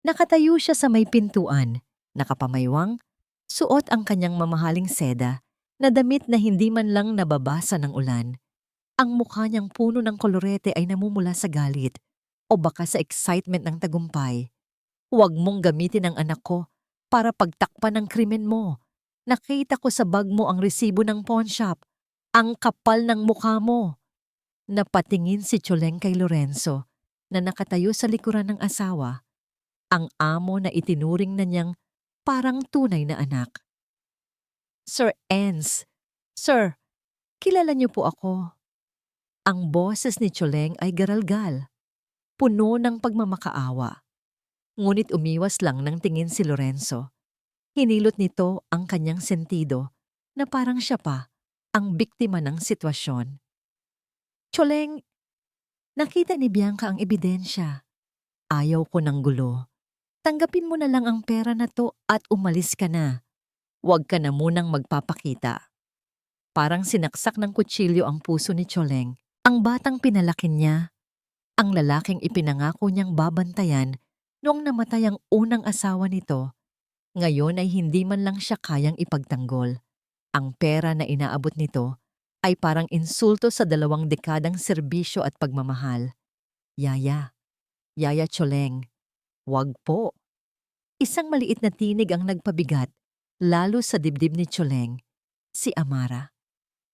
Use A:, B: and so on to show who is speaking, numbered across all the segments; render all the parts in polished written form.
A: Nakatayo siya sa may pintuan, nakapamaywang, suot ang kanyang mamahaling seda na damit na hindi man lang nababasa ng ulan. Ang mukha niyang puno ng kolorete ay namumula sa galit o baka sa excitement ng tagumpay. Huwag mong gamitin ang anak ko para pagtakpan ng krimen mo. Nakita ko sa bag mo ang resibo ng pawn shop. Ang kapal ng mukha mo. Napatingin si Choleng kay Lorenzo na nakatayo sa likuran ng asawa, ang amo na itinuring na niyang parang tunay na anak. Sir Enz, Sir, kilala niyo po ako. Ang boses ni Choleng ay garalgal, puno ng pagmamakaawa. Ngunit umiwas lang ng tingin si Lorenzo. Hinilot nito ang kanyang sentido na parang siya pa ang biktima ng sitwasyon. Choleng, nakita ni Bianca ang ebidensya. Ayaw ko ng gulo. Tanggapin mo na lang ang pera na to at umalis ka na. Huwag ka na munang magpapakita. Parang sinaksak ng kutsilyo ang puso ni Choleng. Ang batang pinalakin niya, ang lalaking ipinangako niyang babantayan noong namatay ang unang asawa nito, ngayon ay hindi man lang siya kayang ipagtanggol. Ang pera na inaabot nito ay parang insulto sa 2 dekadang serbisyo at pagmamahal. Yaya, Yaya Choleng, wag po. Isang maliit na tinig ang nagpabigat, lalo sa dibdib ni Choleng, si Amara.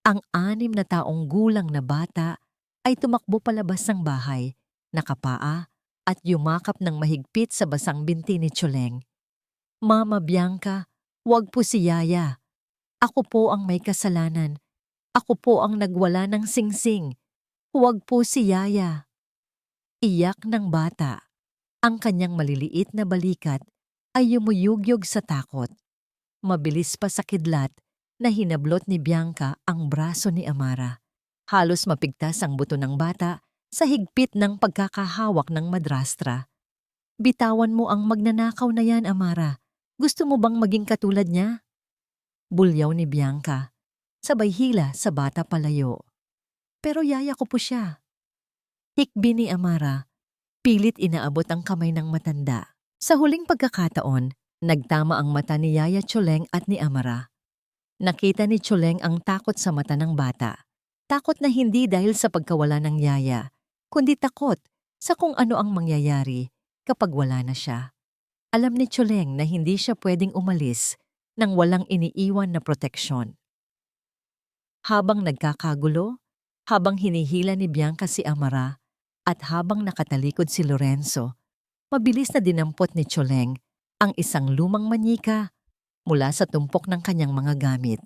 A: Ang 6 na taong gulang na bata ay tumakbo palabas ng bahay, nakapaa at yumakap ng mahigpit sa basang binti ni Choleng. Mama Bianca, wag po si Yaya. Ako po ang may kasalanan. Ako po ang nagwala ng singsing. Huwag po si Yaya. Iyak ng bata. Ang kanyang maliliit na balikat ay yumuyugyog sa takot. Mabilis pa sa kidlat na hinablot ni Bianca ang braso ni Amara. Halos mapigtas ang buto ng bata sa higpit ng pagkakahawak ng madrastra. Bitawan mo ang magnanakaw na yan, Amara. Gusto mo bang maging katulad niya? Bulyaw ni Bianca, sabay hila sa bata palayo. Pero yaya ko po siya. Hikbi ni Amara, pilit inaabot ang kamay ng matanda. Sa huling pagkakataon, nagtama ang mata ni Yaya Choleng at ni Amara. Nakita ni Choleng ang takot sa mata ng bata. Takot na hindi dahil sa pagkawala ng yaya, kundi takot sa kung ano ang mangyayari kapag wala na siya. Alam ni Choleng na hindi siya pwedeng umalis nang walang iniiwan na proteksyon. Habang nagkakagulo, habang hinihila ni Bianca si Amara, at habang nakatalikod si Lorenzo, mabilis na dinampot ni Choleng ang isang lumang manyika mula sa tumpok ng kanyang mga gamit.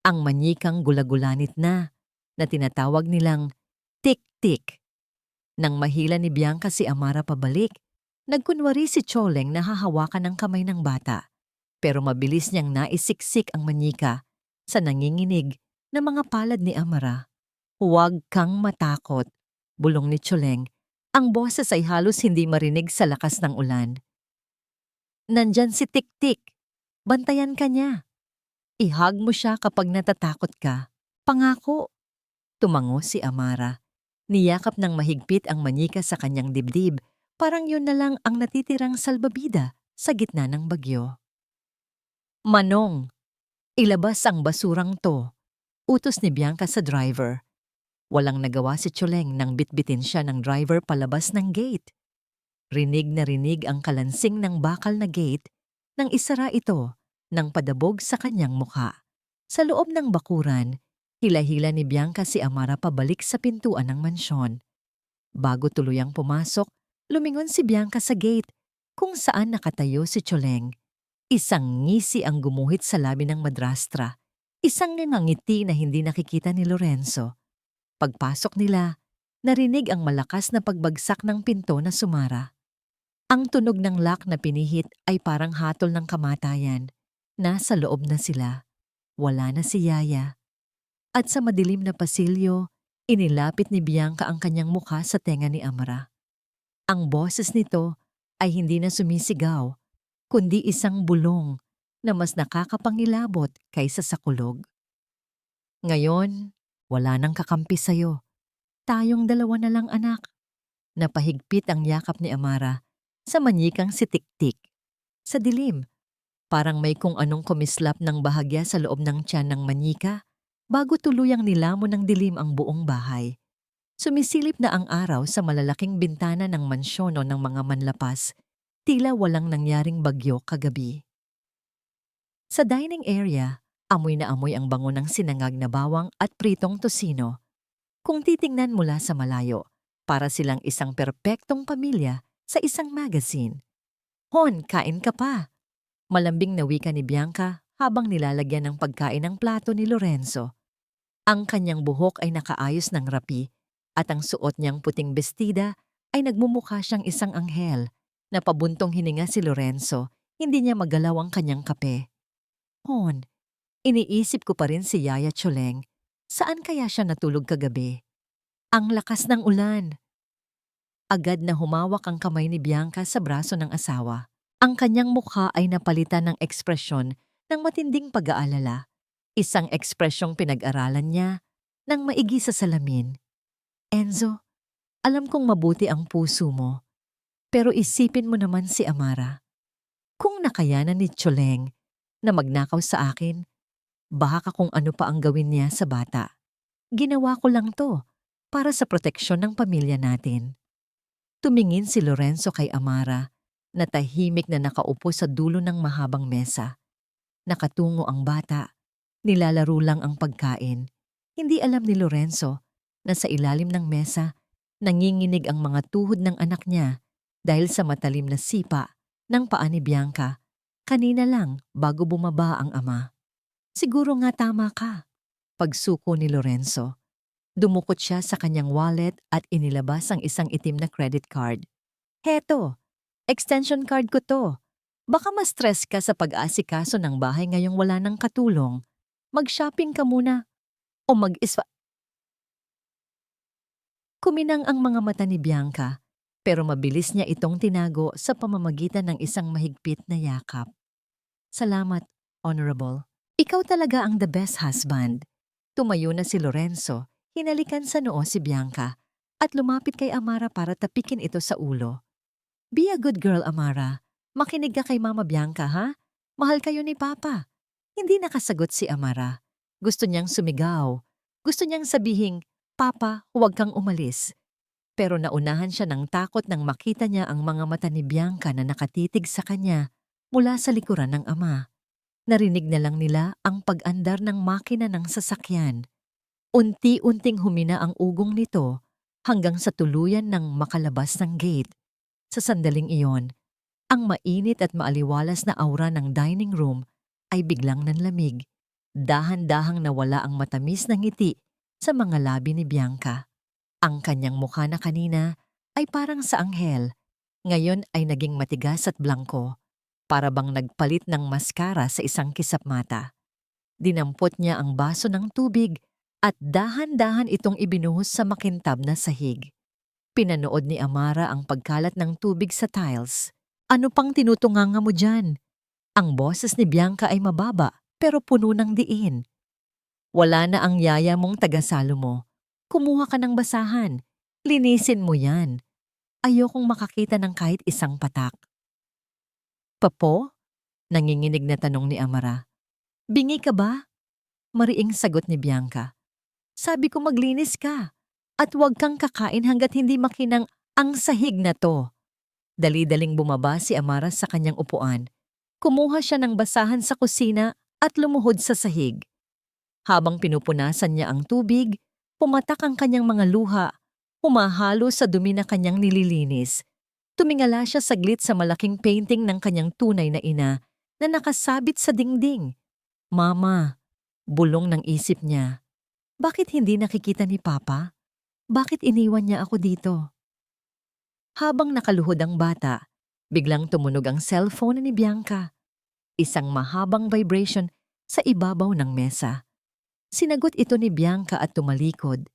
A: Ang manyikang gulagulanit na tinatawag nilang tik-tik. Nang mahila ni Bianca si Amara pabalik, nagkunwari si Choleng na hahawakan ng kamay ng bata, pero mabilis niyang naisiksik ang manyika sa nanginginig na mga palad ni Amara. Huwag kang matakot, bulong ni Choleng. Ang boses ay halos hindi marinig sa lakas ng ulan. Nandyan si Tik-Tik. Bantayan ka niya. Ihag mo siya kapag natatakot ka. Pangako. Tumango si Amara. Niyakap ng mahigpit ang manyika sa kanyang dibdib, parang yun na lang ang natitirang salbabida sa gitna ng bagyo. Manong, ilabas ang basurang to, utos ni Bianca sa driver. Walang nagawa si Choleng nang bitbitin siya ng driver palabas ng gate. Rinig na rinig ang kalansing ng bakal na gate nang isara ito ng padabog sa kanyang mukha. Sa loob ng bakuran, hila-hila ni Bianca si Amara pabalik sa pintuan ng mansyon. Bago tuluyang pumasok, lumingon si Bianca sa gate kung saan nakatayo si Choleng. Isang ngisi ang gumuhit sa labi ng madrastra, isang ngangiti na hindi nakikita ni Lorenzo. Pagpasok nila, narinig ang malakas na pagbagsak ng pinto na sumara. Ang tunog ng lock na pinihit ay parang hatol ng kamatayan. Nasa loob na sila. Wala na si Yaya. At sa madilim na pasilyo, inilapit ni Bianca ang kanyang mukha sa tenga ni Amara. Ang boses nito ay hindi na sumisigaw, kundi isang bulong na mas nakakapangilabot kaysa sa kulog. Ngayon, wala nang kakampi sa'yo. Tayong 2 na lang, anak. Napahigpit ang yakap ni Amara sa manyikang si Tiktik. Sa dilim, parang may kung anong kumislap ng bahagya sa loob ng tiyan ng manyika bago tuluyang nilamon ng dilim ang buong bahay. Sumisilip na ang araw sa malalaking bintana ng mansyon o ng mga manlapas, tila walang nangyaring bagyo kagabi. Sa dining area, amoy na amoy ang bango ng sinangag na bawang at pritong tosino. Kung titingnan mula sa malayo, para silang isang perpektong pamilya sa isang magazine. Hon, kain ka pa! Malambing na wika ni Bianca habang nilalagyan ng pagkain ng plato ni Lorenzo. Ang kanyang buhok ay nakaayos ng rapi at ang suot niyang puting bestida ay nagmumukha siyang isang anghel. Napabuntong hininga si Lorenzo, hindi niya magalaw ang kanyang kape. Hon, iniisip ko pa rin si Yaya Choleng. Saan kaya siya natulog kagabi? Ang lakas ng ulan. Agad na humawak ang kamay ni Bianca sa braso ng asawa. Ang kanyang mukha ay napalitan ng ekspresyon ng matinding pag-aalala. Isang ekspresyong pinag-aralan niya nang maigi sa salamin. Enzo, alam kong mabuti ang puso mo, pero isipin mo naman si Amara. Kung nakayanan ni Choleng na magnakaw sa akin, baka kung ano pa ang gawin niya sa bata. Ginawa ko lang to para sa proteksyon ng pamilya natin. Tumingin si Lorenzo kay Amara na tahimik na nakaupo sa dulo ng mahabang mesa. Nakatungo ang bata, nilalaro lang ang pagkain. Hindi alam ni Lorenzo na sa ilalim ng mesa, nanginginig ang mga tuhod ng anak niya dahil sa matalim na sipa ng paa ni Bianca kanina lang bago bumaba ang ama. Siguro nga tama ka. Pagsuko ni Lorenzo. Dumukot siya sa kanyang wallet at inilabas ang isang itim na credit card. Heto, extension card ko to. Baka ma-stress ka sa pag-aasikaso ng bahay ngayong wala ng katulong. Mag-shopping ka muna o mag-iswa. Kuminang ang mga mata ni Bianca, pero mabilis niya itong tinago sa pamamagitan ng isang mahigpit na yakap. Salamat, Honorable. Ikaw talaga ang the best husband. Tumayo na si Lorenzo, hinalikan sa noo si Bianca, at lumapit kay Amara para tapikin ito sa ulo. Be a good girl, Amara. Makinig ka kay Mama Bianca, ha? Mahal kayo ni Papa. Hindi nakasagot si Amara. Gusto niyang sumigaw. Gusto niyang sabihing, Papa, huwag kang umalis. Pero naunahan siya ng takot nang makita niya ang mga mata ni Bianca na nakatitig sa kanya mula sa likuran ng ama. Narinig na lang nila ang pag-andar ng makina ng sasakyan. Unti-unting humina ang ugong nito hanggang sa tuluyan ng makalabas ng gate. Sa sandaling iyon, ang mainit at maaliwalas na aura ng dining room ay biglang nanlamig. Dahan-dahang nawala ang matamis na ngiti sa mga labi ni Bianca. Ang kanyang mukha na kanina ay parang sa anghel, ngayon ay naging matigas at blangko, para bang nagpalit ng maskara sa isang kisap mata. Dinampot niya ang baso ng tubig at dahan-dahan itong ibinuhos sa makintab na sahig. Pinanood ni Amara ang pagkalat ng tubig sa tiles. Ano pang tinutunganga mo dyan? Ang boses ni Bianca ay mababa pero puno ng diin. Wala na ang yaya mong tagasalo mo. Kumuha ka ng basahan. Linisin mo yan. Ayokong makakita ng kahit isang patak. Papo? Nanginginig na tanong ni Amara. Bingi ka ba? Mariing sagot ni Bianca. Sabi ko maglinis ka at huwag kang kakain hanggat hindi makinang ang sahig na to. Dali-daling bumaba si Amara sa kanyang upuan. Kumuha siya ng basahan sa kusina at lumuhod sa sahig. Habang pinupunasan niya ang tubig, pumatak ang kanyang mga luha, humahalo sa dumi na kanyang nililinis. Tumingala siya saglit sa malaking painting ng kanyang tunay na ina na nakasabit sa dingding. Mama, bulong ng isip niya. Bakit hindi nakikita ni Papa? Bakit iniwan niya ako dito? Habang nakaluhod ang bata, biglang tumunog ang cellphone ni Bianca. Isang mahabang vibration sa ibabaw ng mesa. Sinagot ito ni Bianca at tumalikod.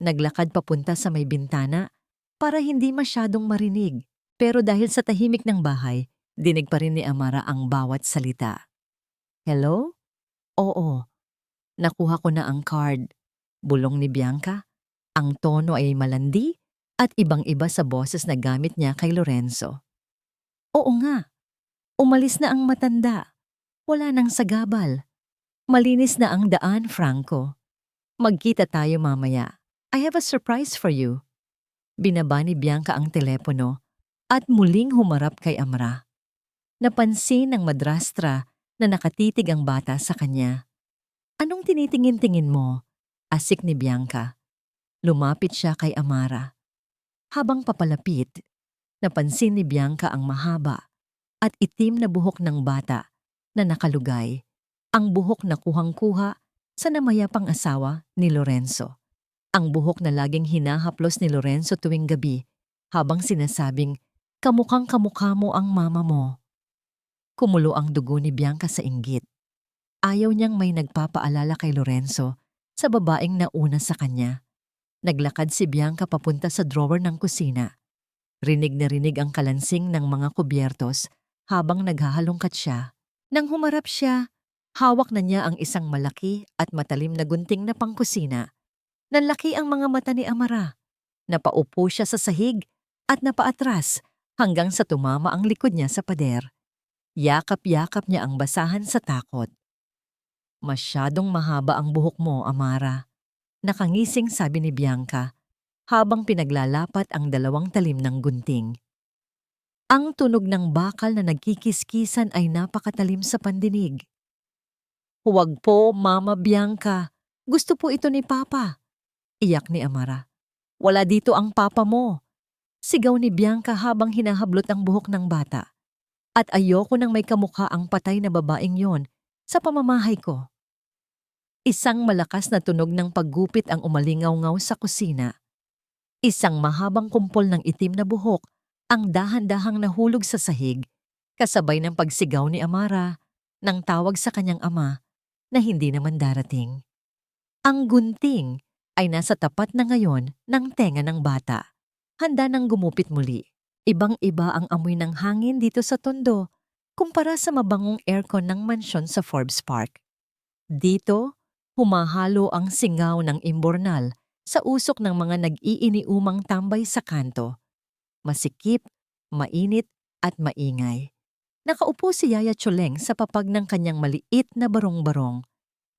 A: Naglakad papunta sa may bintana para hindi masyadong marinig. Pero dahil sa tahimik ng bahay, dinig pa rin ni Amara ang bawat salita. Hello? Oo. Nakuha ko na ang card. Bulong ni Bianca. Ang tono ay malandi at ibang-iba sa boses na gamit niya kay Lorenzo. Oo nga, umalis na ang matanda. Wala nang sagabal. Malinis na ang daan, Franco. Magkita tayo mamaya. I have a surprise for you. Binaba ni Bianca ang telepono at muling humarap kay Amra. Napansin ng madrastra na nakatitig ang bata sa kanya. Anong tinitingin-tingin mo? Asik ni Bianca. Lumapit siya kay Amara. Habang papalapit, napansin ni Bianca ang mahaba at itim na buhok ng bata na nakalugay. Ang buhok na kuhang-kuha sa namayapang asawa ni Lorenzo. Ang buhok na laging hinahaplos ni Lorenzo tuwing gabi habang sinasabing, "Kamukhang kamukha mo ang mama mo." Kumulo ang dugo ni Bianca sa inggit. Ayaw niyang may nagpapaalala kay Lorenzo sa babaeng nauna sa kanya. Naglakad si Bianca papunta sa drawer ng kusina. Rinig na rinig ang kalansing ng mga kubyertos habang naghahalongkat siya. Nang humarap siya, hawak na niya ang isang malaki at matalim na gunting na pangkusina. Nanlaki ang mga mata ni Amara. Napaupo siya sa sahig at napaatras hanggang sa tumama ang likod niya sa pader. Yakap-yakap niya ang basahan sa takot. "Masyadong mahaba ang buhok mo, Amara." Nakangising sabi ni Bianca habang pinaglalapat ang dalawang talim ng gunting. Ang tunog ng bakal na nagkikiskisan ay napakatalim sa pandinig. "Huwag po, Mama Bianca. Gusto po ito ni Papa." Iyak ni Amara. "Wala dito ang papa mo." Sigaw ni Bianca habang hinahablot ang buhok ng bata. "At ayoko nang may kamukha ang patay na babaeng yon sa pamamahay ko." Isang malakas na tunog ng paggupit ang umalingaw-ngaw sa kusina. Isang mahabang kumpol ng itim na buhok ang dahan-dahang nahulog sa sahig, kasabay ng pagsigaw ni Amara ng tawag sa kanyang ama na hindi naman darating. Ang gunting ay nasa tapat na ngayon ng tenga ng bata. Handa nang gumupit muli. Ibang-iba ang amoy ng hangin dito sa Tondo kumpara sa mabangong aircon ng mansyon sa Forbes Park. Dito, humahalo ang singaw ng imbornal sa usok ng mga nag-iiniumang tambay sa kanto. Masikip, mainit at maingay. Nakaupo si Yaya Choleng sa papag ng kanyang maliit na barong-barong.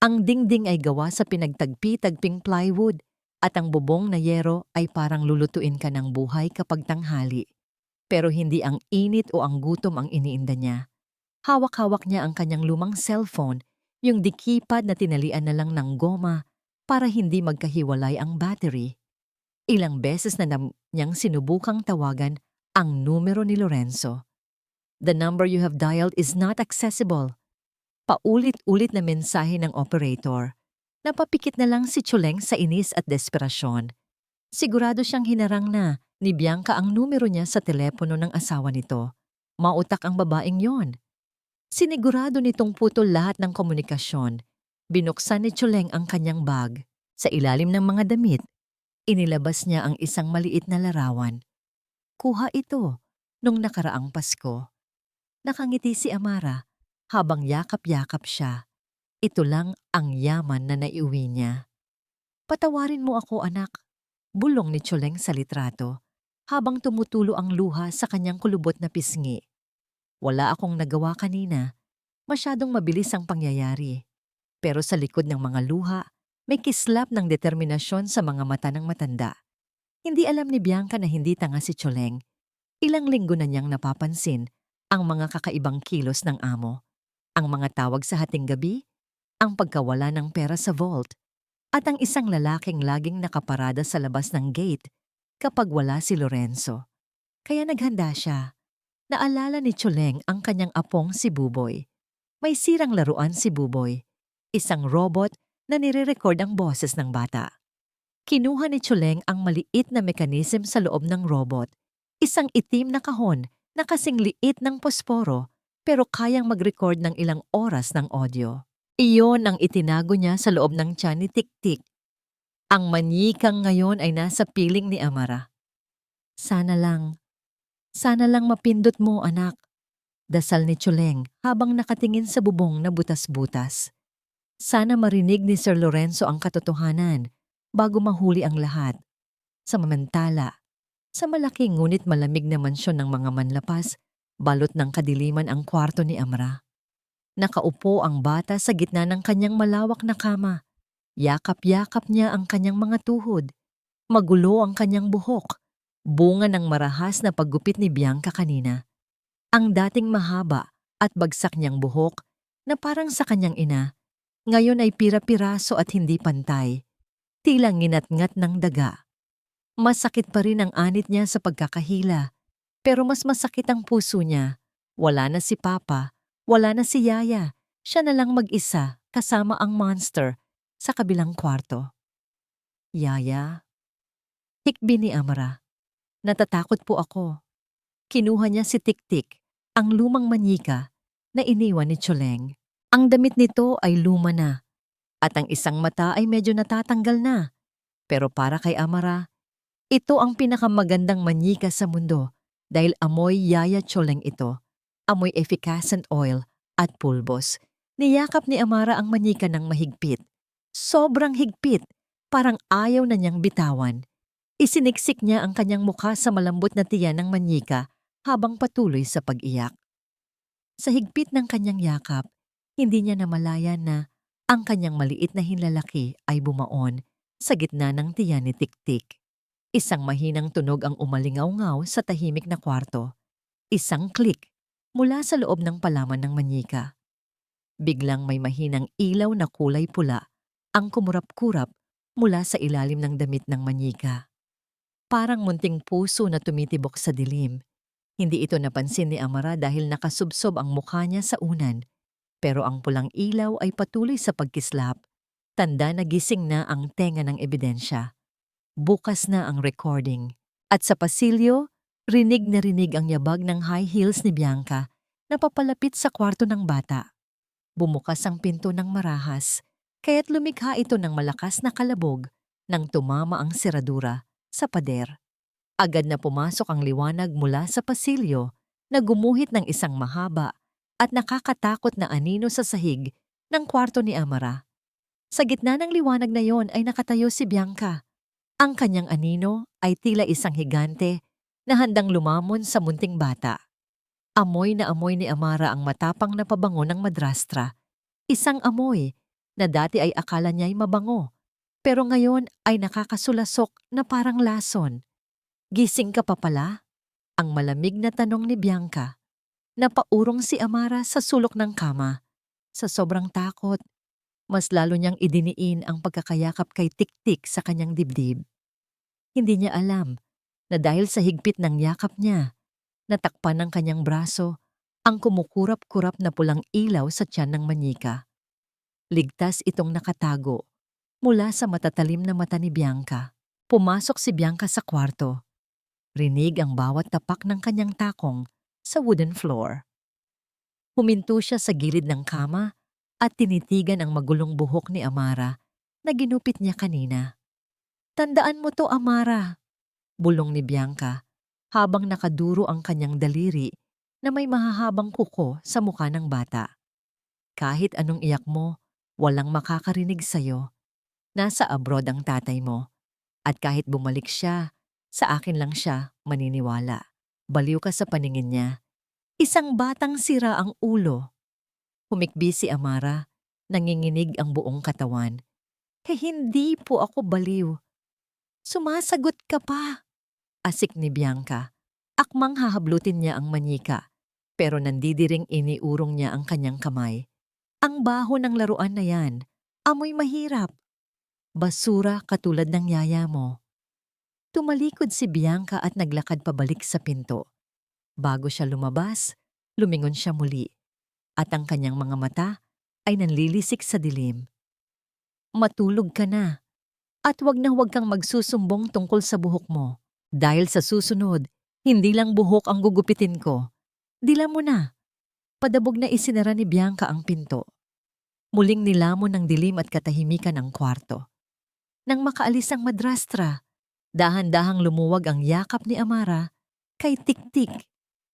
A: Ang dingding ay gawa sa pinagtagpi-tagping plywood at ang bubong na yero ay parang lulutuin ka ng buhay kapag tanghali. Pero hindi ang init o ang gutom ang iniinda niya. Hawak-hawak niya ang kanyang lumang cellphone, yung dikipad na tinalian na lang ng goma para hindi magkahiwalay ang battery. Ilang beses na niyang sinubukang tawagan ang numero ni Lorenzo. "The number you have dialed is not accessible." Paulit-ulit na mensahe ng operator. Napapikit na lang si Choleng sa inis at desperasyon. Sigurado siyang hinarang na ni Bianca ang numero niya sa telepono ng asawa nito. Mautak ang babaeng yon. Sinigurado nitong putol lahat ng komunikasyon. Binuksan ni Choleng ang kanyang bag. Sa ilalim ng mga damit, inilabas niya ang isang maliit na larawan. Kuha ito nung nakaraang Pasko. Nakangiti si Amara habang yakap-yakap siya. Ito lang ang yaman na naiuwi niya. "Patawarin mo ako, anak," bulong ni Choleng sa litrato habang tumutulo ang luha sa kanyang kulubot na pisngi. "Wala akong nagawa kanina. Masyadong mabilis ang pangyayari." Pero sa likod ng mga luha, may kislap ng determinasyon sa mga mata ng matanda. Hindi alam ni Bianca na hindi tanga si Choleng. Ilang linggo na niyang napapansin ang mga kakaibang kilos ng amo. Ang mga tawag sa hating gabi, ang pagkawala ng pera sa vault, at ang isang lalaking laging nakaparada sa labas ng gate kapag wala si Lorenzo. Kaya naghanda siya. Naalala ni Choleng ang kanyang apong si Buboy. May sirang laruan si Buboy, isang robot na nire-record ang boses ng bata. Kinuha ni Choleng ang maliit na mekanism sa loob ng robot, isang itim na kahon na kasing liit ng posporo pero kayang mag-record ng ilang oras ng audio. Iyon ang itinago niya sa loob ng tiyan ni Tik-Tik. Ang manyikang ngayon ay nasa piling ni Amara. Sana lang mapindot mo, anak," dasal ni Choleng habang nakatingin sa bubong na butas-butas. Sana marinig ni Sir Lorenzo ang katotohanan bago mahuli ang lahat. Samantala, sa malaking ngunit malamig na mansyon ng mga manlapas, Balot ng kadiliman ang kwarto ni Amra. Nakaupo ang bata sa gitna ng kanyang malawak na kama. Yakap-yakap niya ang kanyang mga tuhod. Magulo ang kanyang buhok. Bunga ng marahas na paggupit ni Bianca kanina. Ang dating mahaba at bagsak niyang buhok na parang sa kanyang ina, ngayon ay pira-piraso at hindi pantay. Tila nginat-ngat ng daga. Masakit pa rin ang anit niya sa pagkakahila. Pero mas masakit ang puso niya. Wala na si Papa, wala na si Yaya. Siya na lang mag-isa kasama ang monster sa kabilang kwarto. Yaya? Hikbi ni Amara. Natatakot po ako. Kinuha niya si Tik-Tik, ang lumang manyika na iniwan ni Choleng. Ang damit nito ay luma na at ang isang mata ay medyo natatanggal na. Pero para kay Amara, ito ang pinakamagandang manyika sa mundo dahil amoy Yaya Choleng ito, amoy efficacent oil at pulbos. Niyakap ni Amara ang manyika ng mahigpit. Sobrang higpit, parang ayaw na niyang bitawan. Isiniksik niya ang kanyang mukha sa malambot na tiyan ng manyika habang patuloy sa pag-iyak. Sa higpit ng kanyang yakap, hindi niya namalayan na ang kanyang maliit na hinlalaki ay bumaon sa gitna ng tiyan ni Tik-Tik. Isang mahinang tunog ang umalingaw-ngaw sa tahimik na kwarto. Isang klik mula sa loob ng palaman ng manyika. Biglang may mahinang ilaw na kulay pula ang kumurap-kurap mula sa ilalim ng damit ng manyika. Parang munting puso na tumitibok sa dilim. Hindi ito napansin ni Amara dahil nakasubsob ang mukha niya sa unan. Pero ang pulang ilaw ay patuloy sa pagkislap. Tanda na gising na ang tenga ng ebidensya. Bukas na ang recording. At sa pasilyo, rinig na rinig ang yabag ng high heels ni Bianca na papalapit sa kwarto ng bata. Bumukas ang pinto ng marahas, kaya't lumikha ito ng malakas na kalabog nang tumama ang seradura sa pader. Agad na pumasok ang liwanag mula sa pasilyo na gumuhit ng isang mahaba at nakakatakot na anino sa sahig ng kwarto ni Amara. Sa gitna ng liwanag na yon ay nakatayo si Bianca. Ang kanyang anino ay tila isang higante na handang lumamon sa munting bata. Amoy na amoy ni Amara ang matapang na pabango ng madrastra. Isang amoy na dati ay akala niya'y mabango, pero ngayon ay nakakasulasok na parang lason. Gising ka pa pala? Ang malamig na tanong ni Bianca. Napaurong si Amara sa sulok ng kama. Sa sobrang takot, mas lalo niyang idiniin ang pagkakayakap kay Tik-Tik sa kanyang dibdib. Hindi niya alam na dahil sa higpit ng yakap niya, natakpan ng kanyang braso ang kumukurap-kurap na pulang ilaw sa tiyan ng manyika. Ligtas itong nakatago mula sa matatalim na mata ni Bianca. Pumasok si Bianca sa kwarto. Rinig ang bawat tapak ng kanyang takong sa wooden floor. Huminto siya sa gilid ng kama at tinitigan ang magulong buhok ni Amara na ginupit niya kanina. Tandaan mo to, Amara, bulong ni Bianca habang nakaduro ang kanyang daliri na may mahahabang kuko sa mukha ng bata. Kahit anong iyak mo, walang makakarinig sa'yo. Nasa abroad ang tatay mo. At kahit bumalik siya, sa akin lang siya maniniwala. Baliw ka sa paningin niya. Isang batang sira ang ulo. Humikbi si Amara, nanginginig ang buong katawan. Hindi po ako baliw. Sumasagot ka pa. Asik ni Bianca. Akmang hahablutin niya ang manyika, pero nandidiring iniurong niya ang kanyang kamay. Ang baho ng laruan na yan, amoy mahirap. Basura katulad ng yaya mo. Tumalikod si Bianca at naglakad pabalik sa pinto. Bago siya lumabas, lumingon siya muli. At ang kanyang mga mata ay nanlilisik sa dilim. Matulog ka na. At wag na wag kang magsusumbong tungkol sa buhok mo. Dahil sa susunod, hindi lang buhok ang gugupitin ko. Dila mo na. Padabog na isinara ni Bianca ang pinto. Muling nilamon ng dilim at katahimikan ang kwarto. Nang makaalis ang madrastra, dahan-dahang lumuwag ang yakap ni Amara kay Tik-Tik.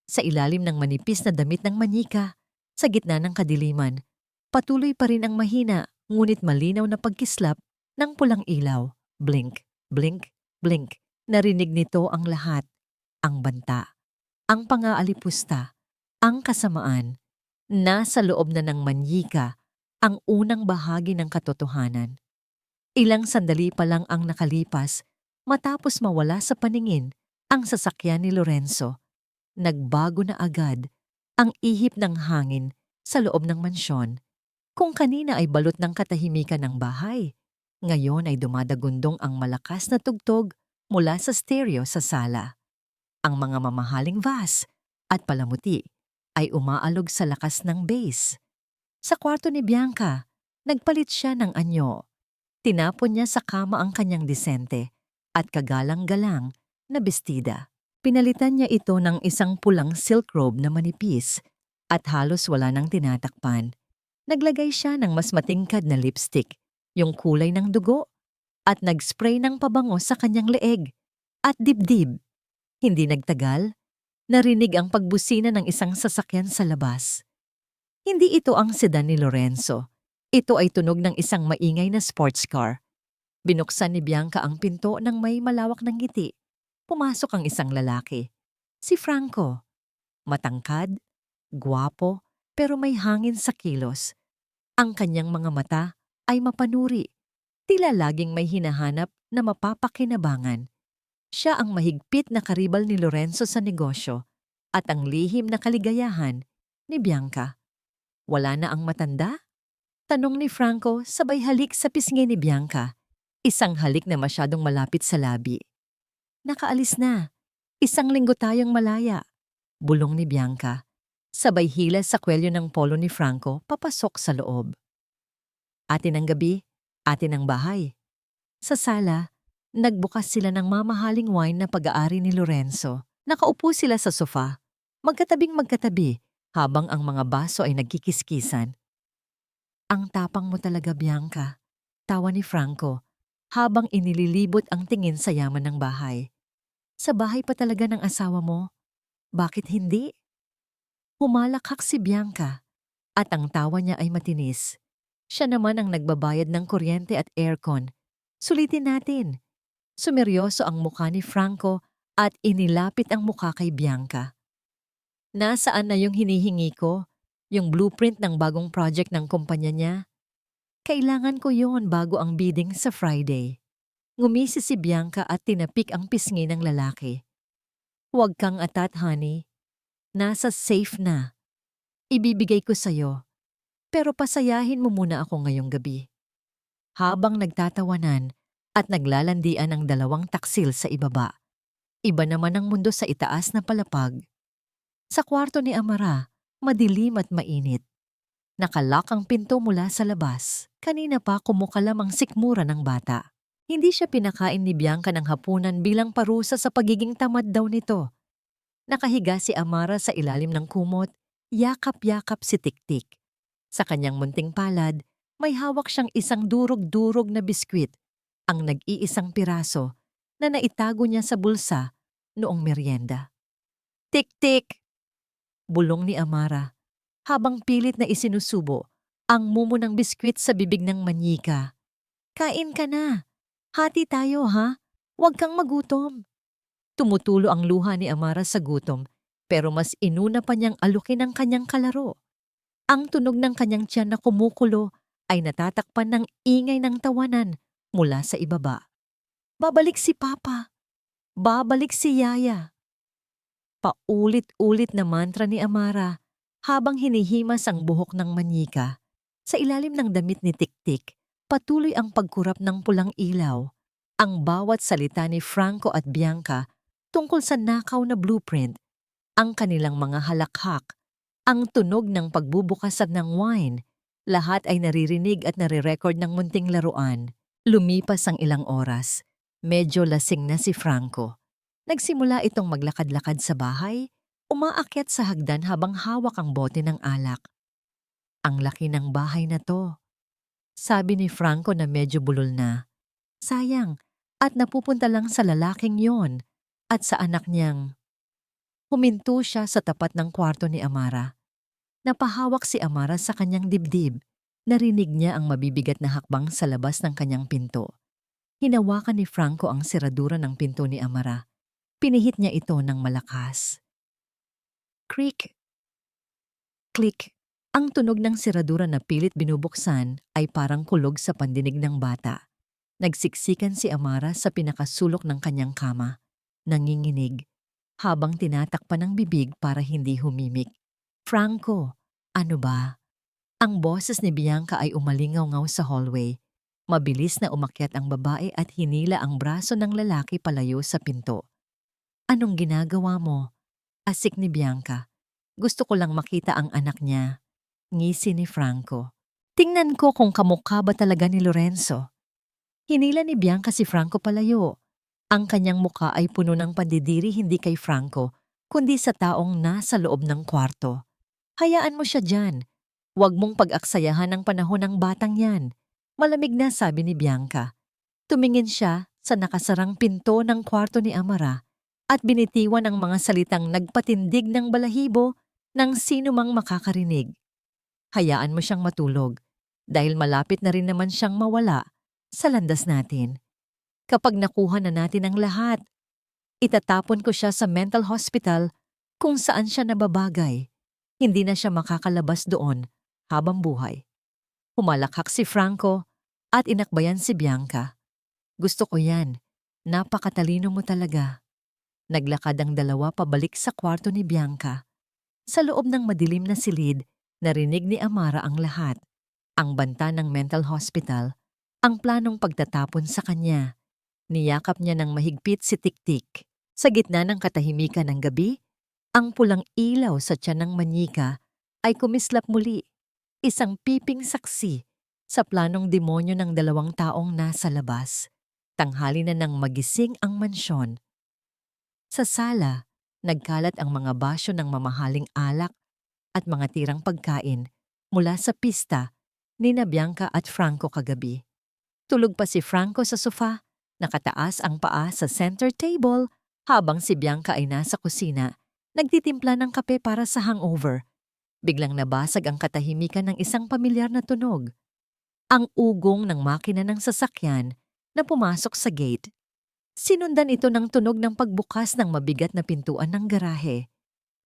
A: Sa ilalim ng manipis na damit ng manyika, sa gitna ng kadiliman, patuloy pa rin ang mahina ngunit malinaw na pagkislap ng pulang ilaw. Blink, blink, blink. Narinig nito ang lahat. Ang banta, ang pangaalipusta, Ang kasamaan, nasa loob na ng manyika ang unang bahagi ng katotohanan. Ilang sandali pa lang ang nakalipas matapos mawala sa paningin ang sasakyan ni Lorenzo. Nagbago na agad ang ihip ng hangin sa loob ng mansyon. Kung kanina ay balot ng katahimikan ng bahay, ngayon ay dumadagundong ang malakas na tugtog mula sa stereo sa sala. Ang mga mamahaling vase at palamuti ay umaalog sa lakas ng bass. Sa kwarto ni Bianca, nagpalit siya ng anyo. Tinapon niya sa kama ang kanyang disente at kagalang-galang na bestida. Pinalitan niya ito ng isang pulang silk robe na manipis at halos wala nang tinatakpan. Naglagay siya ng mas matingkad na lipstick, yung kulay ng dugo, at nag-spray ng pabango sa kanyang leeg at dibdib. Hindi nagtagal, narinig ang pagbusina ng isang sasakyan sa labas. Hindi ito ang sedan ni Lorenzo. Ito ay tunog ng isang maingay na sports car. Binuksan ni Bianca ang pinto ng may malawak ng ngiti. Pumasok ang isang lalaki. Si Franco. Matangkad, gwapo, pero may hangin sa kilos. Ang kanyang mga mata ay mapanuri. Tila laging may hinahanap na mapapakinabangan. Siya ang mahigpit na karibal ni Lorenzo sa negosyo at ang lihim na kaligayahan ni Bianca. Wala na ang matanda? Tanong ni Franco sabay halik sa pisngi ni Bianca. Isang halik na masyadong malapit sa labi. Nakaalis na. 1 linggo tayong malaya. Bulong ni Bianca. Sabay hila sa kwelyo ng polo ni Franco papasok sa loob. Atin ang gabi, atin ang bahay. Sa sala, nagbukas sila ng mamahaling wine na pag-aari ni Lorenzo. Nakaupo sila sa sofa, magkatabing magkatabi, habang ang mga baso ay nagkikiskisan. Ang tapang mo talaga, Bianca, tawa ni Franco, habang inililibot ang tingin sa yaman ng bahay. Sa bahay pa talaga ng asawa mo? Bakit hindi? Humalakhak si Bianca, at ang tawa niya ay matinis. Siya naman ang nagbabayad ng kuryente at aircon. Sulitin natin. Sumeryoso ang mukha ni Franco at inilapit ang mukha kay Bianca. Nasaan na yung hinihingi ko? Yung blueprint ng bagong project ng kumpanya niya? Kailangan ko yon bago ang bidding sa Friday. Ngumisi si Bianca at tinapik ang pisngi ng lalaki. Huwag kang atat, honey. Nasa safe na. Ibibigay ko sa'yo. Pero pasayahin mo muna ako ngayong gabi. Habang nagtatawanan at naglalandian ang 2 taksil sa ibaba. Iba naman ang mundo sa itaas na palapag. Sa kwarto ni Amara, madilim at mainit. Nakalak ang pinto mula sa labas. Kanina pa kumukalam ang sikmura ng bata. Hindi siya pinakain ni Bianca ng hapunan bilang parusa sa pagiging tamad daw nito. Nakahiga si Amara sa ilalim ng kumot, yakap-yakap si Tiktik. Sa kanyang munting palad, may hawak siyang isang durog-durog na biskwit, ang nag-iisang piraso na naitago niya sa bulsa noong merienda. Tik-tik! Bulong ni Amara, habang pilit na isinusubo ang mumo ng biskwit sa bibig ng manyika. Kain ka na! Hati tayo, ha? Huwag kang magutom. Tumutulo ang luha ni Amara sa gutom, pero mas inuna pa niyang alukin ang kanyang kalaro. Ang tunog ng kanyang tiyan na kumukulo ay natatakpan ng ingay ng tawanan mula sa ibaba. Babalik si Papa. Babalik si Yaya. Paulit-ulit na mantra ni Amara habang hinihimas ang buhok ng manyika. Sa ilalim ng damit ni Tiktik, patuloy ang pagkurap ng pulang ilaw. Ang bawat salita ni Franco at Bianca tungkol sa nakaw na blueprint, ang kanilang mga halakhak, ang tunog ng pagbubukasan ng wine, lahat ay naririnig at nare-record ng munting laruan. Lumipas ang ilang oras. Medyo lasing na si Franco. Nagsimula itong maglakad-lakad sa bahay, umaakyat sa hagdan habang hawak ang bote ng alak. Ang laki ng bahay na to. Sabi ni Franco na medyo bulol na. Sayang, at napupunta lang sa lalaking yon at sa anak niyang. Huminto siya sa tapat ng kwarto ni Amara. Napahawak si Amara sa kanyang dibdib. Narinig niya ang mabibigat na hakbang sa labas ng kanyang pinto. Hinawakan ni Franco ang seradura ng pinto ni Amara. Pinihit niya ito ng malakas. Creak! Click! Ang tunog ng seradura na pilit binubuksan ay parang kulog sa pandinig ng bata. Nagsiksikan si Amara sa pinakasulok ng kanyang kama, nanginginig, habang tinatakpan ng bibig para hindi humimik. Franco, ano ba? Ang boses ni Bianca ay umalingaw-ngaw sa hallway. Mabilis na umakyat ang babae at hinila ang braso ng lalaki palayo sa pinto. Anong ginagawa mo? Asik ni Bianca. Gusto ko lang makita ang anak niya. Ngisi ni Franco. Tingnan ko kung kamukha ba talaga ni Lorenzo. Hinila ni Bianca si Franco palayo. Ang kanyang muka ay puno ng pandidiri hindi kay Franco, kundi sa taong nasa loob ng kwarto. Hayaan mo siya dyan. Huwag mong pag-aksayahan ang panahon ng batang yan. Malamig na, sabi ni Bianca. Tumingin siya sa nakasarang pinto ng kwarto ni Amara at binitiwan ang mga salitang nagpatindig ng balahibo ng sino mang makakarinig. Hayaan mo siyang matulog dahil malapit na rin naman siyang mawala sa landas natin. Kapag nakuha na natin ang lahat, itatapon ko siya sa mental hospital kung saan siya nababagay. Hindi na siya makakalabas doon habang buhay. Humalakhak si Franco at inakbayan si Bianca. Gusto ko yan. Napakatalino mo talaga. Naglakad ang dalawa pabalik sa kwarto ni Bianca. Sa loob ng madilim na silid, narinig ni Amara ang lahat. Ang banta ng mental hospital, ang planong pagtatapon sa kanya. Niyakap niya ng mahigpit si Tik-Tik. Sa gitna ng katahimikan ng gabi, ang pulang ilaw sa tiyan ng manyika ay kumislap muli. Isang piping saksi sa planong demonyo ng dalawang taong nasa labas. Tanghali na nang magising ang mansyon. Sa sala, nagkalat ang mga basyo ng mamahaling alak at mga tirang pagkain mula sa pista ni na Bianca at Franco kagabi. Tulog pa si Franco sa sofa, nakataas ang paa sa center table habang si Bianca ay nasa kusina, nagtitimpla ng kape para sa hangover. Biglang nabasag ang katahimikan ng isang pamilyar na tunog. Ang ugong ng makina ng sasakyan na pumasok sa gate. Sinundan ito ng tunog ng pagbukas ng mabigat na pintuan ng garahe.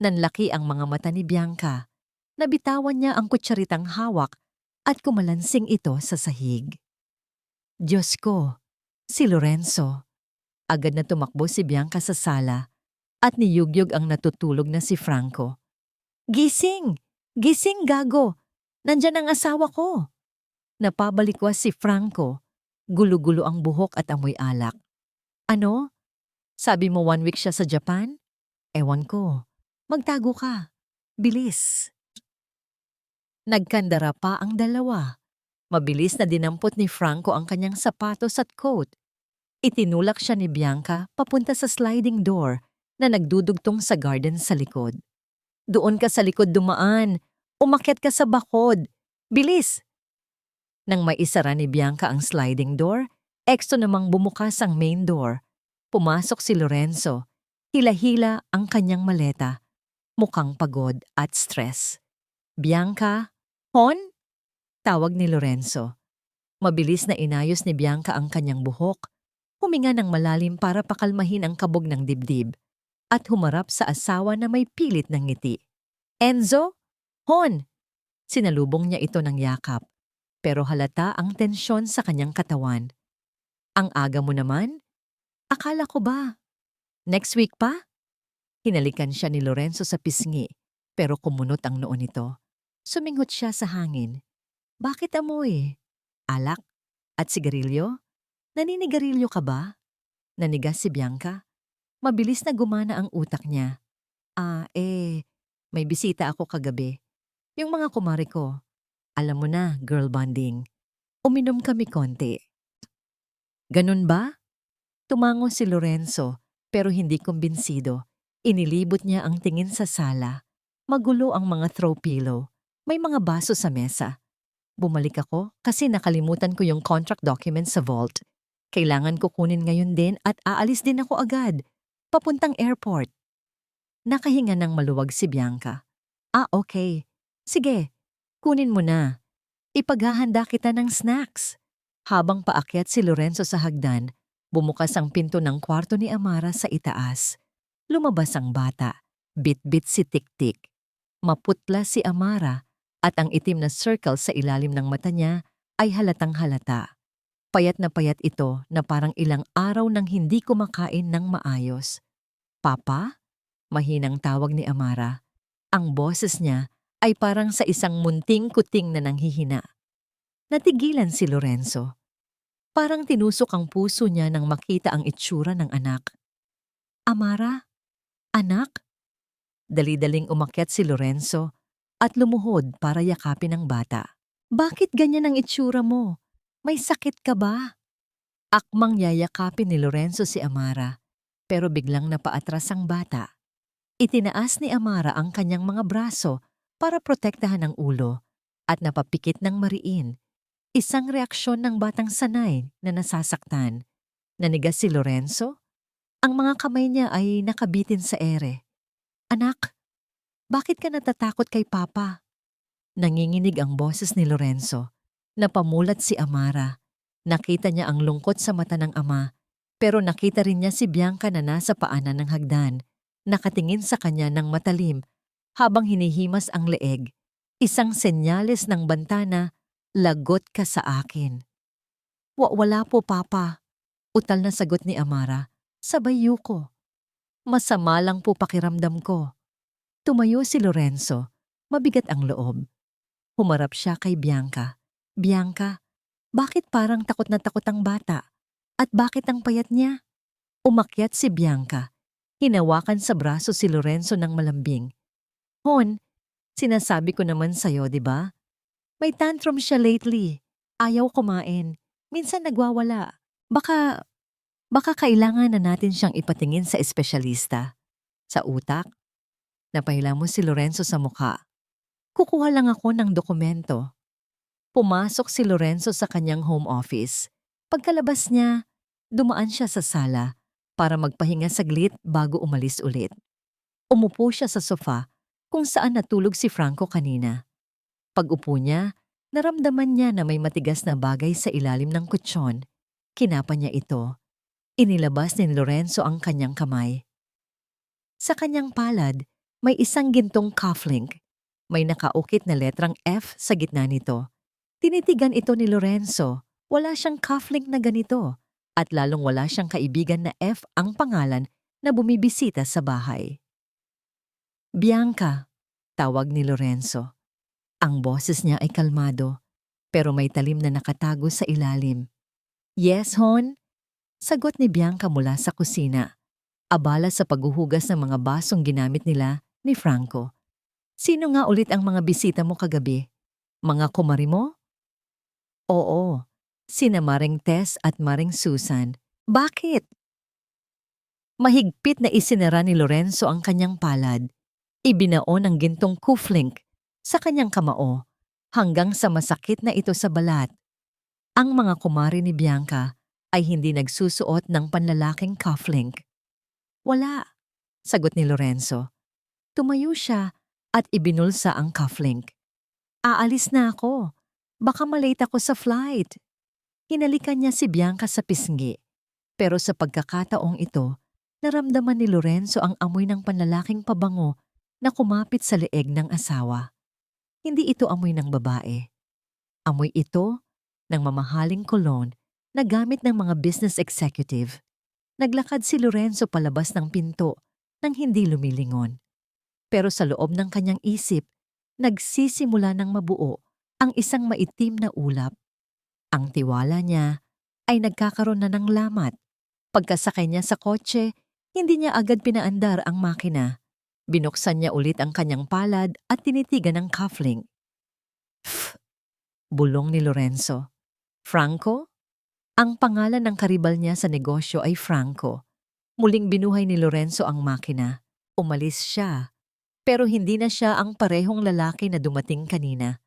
A: Nanlaki ang mga mata ni Bianca. Nabitawan niya ang kutsaritang hawak at kumalansing ito sa sahig. Diyos ko, si Lorenzo. Agad na tumakbo si Bianca sa sala at niyugyog ang natutulog na si Franco. Gising! Gising, gago! Nandyan ang asawa ko! Napabalikwas si Franco. Gulo-gulo ang buhok at amoy alak. Ano? Sabi mo 1 week siya sa Japan? Ewan ko. Magtago ka. Bilis. Nagkandara pa ang dalawa. Mabilis na dinampot ni Franco ang kanyang sapatos at coat. Itinulak siya ni Bianca papunta sa sliding door na nagdudugtong sa garden sa likod. Doon ka sa likod dumaan. Umakyat ka sa bakod. Bilis! Nang maisara ni Bianca ang sliding door, eksto namang bumukas ang main door. Pumasok si Lorenzo. Hila-hila ang kanyang maleta. Mukhang pagod at stress. Bianca? Hon? Tawag ni Lorenzo. Mabilis na inayos ni Bianca ang kanyang buhok. Huminga ng malalim para pakalmahin ang kabog ng dibdib. At humarap sa asawa na may pilit ng ngiti. Enzo? Hon? Sinalubong niya ito ng yakap. Pero halata ang tensyon sa kanyang katawan. Ang aga mo naman? Akala ko ba? Next week pa? Hinalikan siya ni Lorenzo sa pisngi, pero kumunot ang noo nito. Suminghot siya sa hangin. Bakit amoy? Alak? At sigarilyo? Naninigarilyo ka ba? Nanigas si Bianca. Mabilis na gumana ang utak niya. May bisita ako kagabi. Yung mga kumare ko. Alam mo na, girl bonding. Uminom kami konti. Ganun ba? Tumango si Lorenzo, pero hindi kumbinsido. Inilibot niya ang tingin sa sala. Magulo ang mga throw pillow. May mga baso sa mesa. Bumalik ako kasi nakalimutan ko yung contract document sa vault. Kailangan ko kunin ngayon din at aalis din ako agad. Papuntang airport. Nakahinga ng maluwag si Bianca. Okay. Sige, kunin mo na. Ipaghahanda kita ng snacks. Habang paakyat si Lorenzo sa hagdan, bumukas ang pinto ng kwarto ni Amara sa itaas. Lumabas ang bata. Bit-bit si Tik-Tik. Maputla si Amara at ang itim na circle sa ilalim ng mata niya ay halatang halata. Payat na payat ito na parang ilang araw nang hindi kumakain ng maayos. Papa? Mahinang tawag ni Amara. Ang boses niya ay parang sa isang munting kuting na nanghihina. Natigilan si Lorenzo. Parang tinusok ang puso niya nang makita ang itsura ng anak. Amara? Anak? Dali-daling umakyat si Lorenzo at lumuhod para yakapin ang bata. Bakit ganyan ang itsura mo? May sakit ka ba? Akmang yayakapin ni Lorenzo si Amara, pero biglang napaatras ang bata. Itinaas ni Amara ang kanyang mga braso para protektahan ang ulo at napapikit ng mariin. Isang reaksyon ng batang sanay na nasasaktan. Nanigas si Lorenzo. Ang mga kamay niya ay nakabitin sa ere. Anak, bakit ka natatakot kay Papa? Nanginginig ang boses ni Lorenzo. Napamulat si Amara. Nakita niya ang lungkot sa mata ng ama, pero nakita rin niya si Bianca na nasa paanan ng hagdan, nakatingin sa kanya ng matalim habang hinihimas ang leeg. Isang senyales ng bantana, lagot ka sa akin. Wala po, Papa. Utal na sagot ni Amara. Sabay yuko. Masama lang po pakiramdam ko. Tumayo si Lorenzo. Mabigat ang loob. Humarap siya kay Bianca. Bianca, bakit parang takot na takot ang bata? At bakit ang payat niya? Umakyat si Bianca. Hinawakan sa braso si Lorenzo ng malambing. Hon, sinasabi ko naman sa'yo, di ba? May tantrum siya lately. Ayaw kumain. Minsan nagwawala. Baka kailangan na natin siyang ipatingin sa espesyalista. Sa utak? Napahilamos si Lorenzo sa mukha. Kukuha lang ako ng dokumento. Pumasok si Lorenzo sa kanyang home office. Pagkalabas niya, dumaan siya sa sala para magpahinga saglit bago umalis ulit. Umupo siya sa sofa kung saan natulog si Franco kanina. Pag-upo niya, naramdaman niya na may matigas na bagay sa ilalim ng kutsyon. Kinapa niya ito. Inilabas ni Lorenzo ang kanyang kamay. Sa kanyang palad, may isang gintong cufflink. May nakaukit na letrang F sa gitna nito. Tinitigan ito ni Lorenzo. Wala siyang cufflink na ganito. At lalong wala siyang kaibigan na F ang pangalan na bumibisita sa bahay. Bianca, tawag ni Lorenzo. Ang boses niya ay kalmado, pero may talim na nakatago sa ilalim. Yes, Hon? Sagot ni Bianca mula sa kusina. Abala sa paghuhugas ng mga basong ginamit nila ni Franco. Sino nga ulit ang mga bisita mo kagabi? Mga kumari mo? Oo, sina Maring Tess at Maring Susan. Bakit? Mahigpit na isinara ni Lorenzo ang kanyang palad. Ibinaon ang gintong cufflink sa kanyang kamao hanggang sa masakit na ito sa balat. Ang mga kumari ni Bianca ay hindi nagsusuot ng panlalaking cufflink. Wala, sagot ni Lorenzo. Tumayo siya at ibinulsa ang cufflink. Aalis na ako. Baka malate ako sa flight. Hinalikan niya si Bianca sa pisngi. Pero sa pagkakataong ito, naramdaman ni Lorenzo ang amoy ng panlalaking pabango na kumapit sa leeg ng asawa. Hindi ito amoy ng babae. Amoy ito ng mamahaling cologne na gamit ng mga business executive. Naglakad si Lorenzo palabas ng pinto nang hindi lumilingon. Pero sa loob ng kanyang isip, nagsisimula ng mabuo ang isang maitim na ulap. Ang tiwala niya ay nagkakaroon na ng lamat. Pagkasakay niya sa kotse, hindi niya agad pinaandar ang makina. Binuksan niya ulit ang kanyang palad at tinitigan ang cufflink. Pff! Bulong ni Lorenzo. Franco? Ang pangalan ng karibal niya sa negosyo ay Franco. Muling binuhay ni Lorenzo ang makina. Umalis siya. Pero hindi na siya ang parehong lalaki na dumating kanina.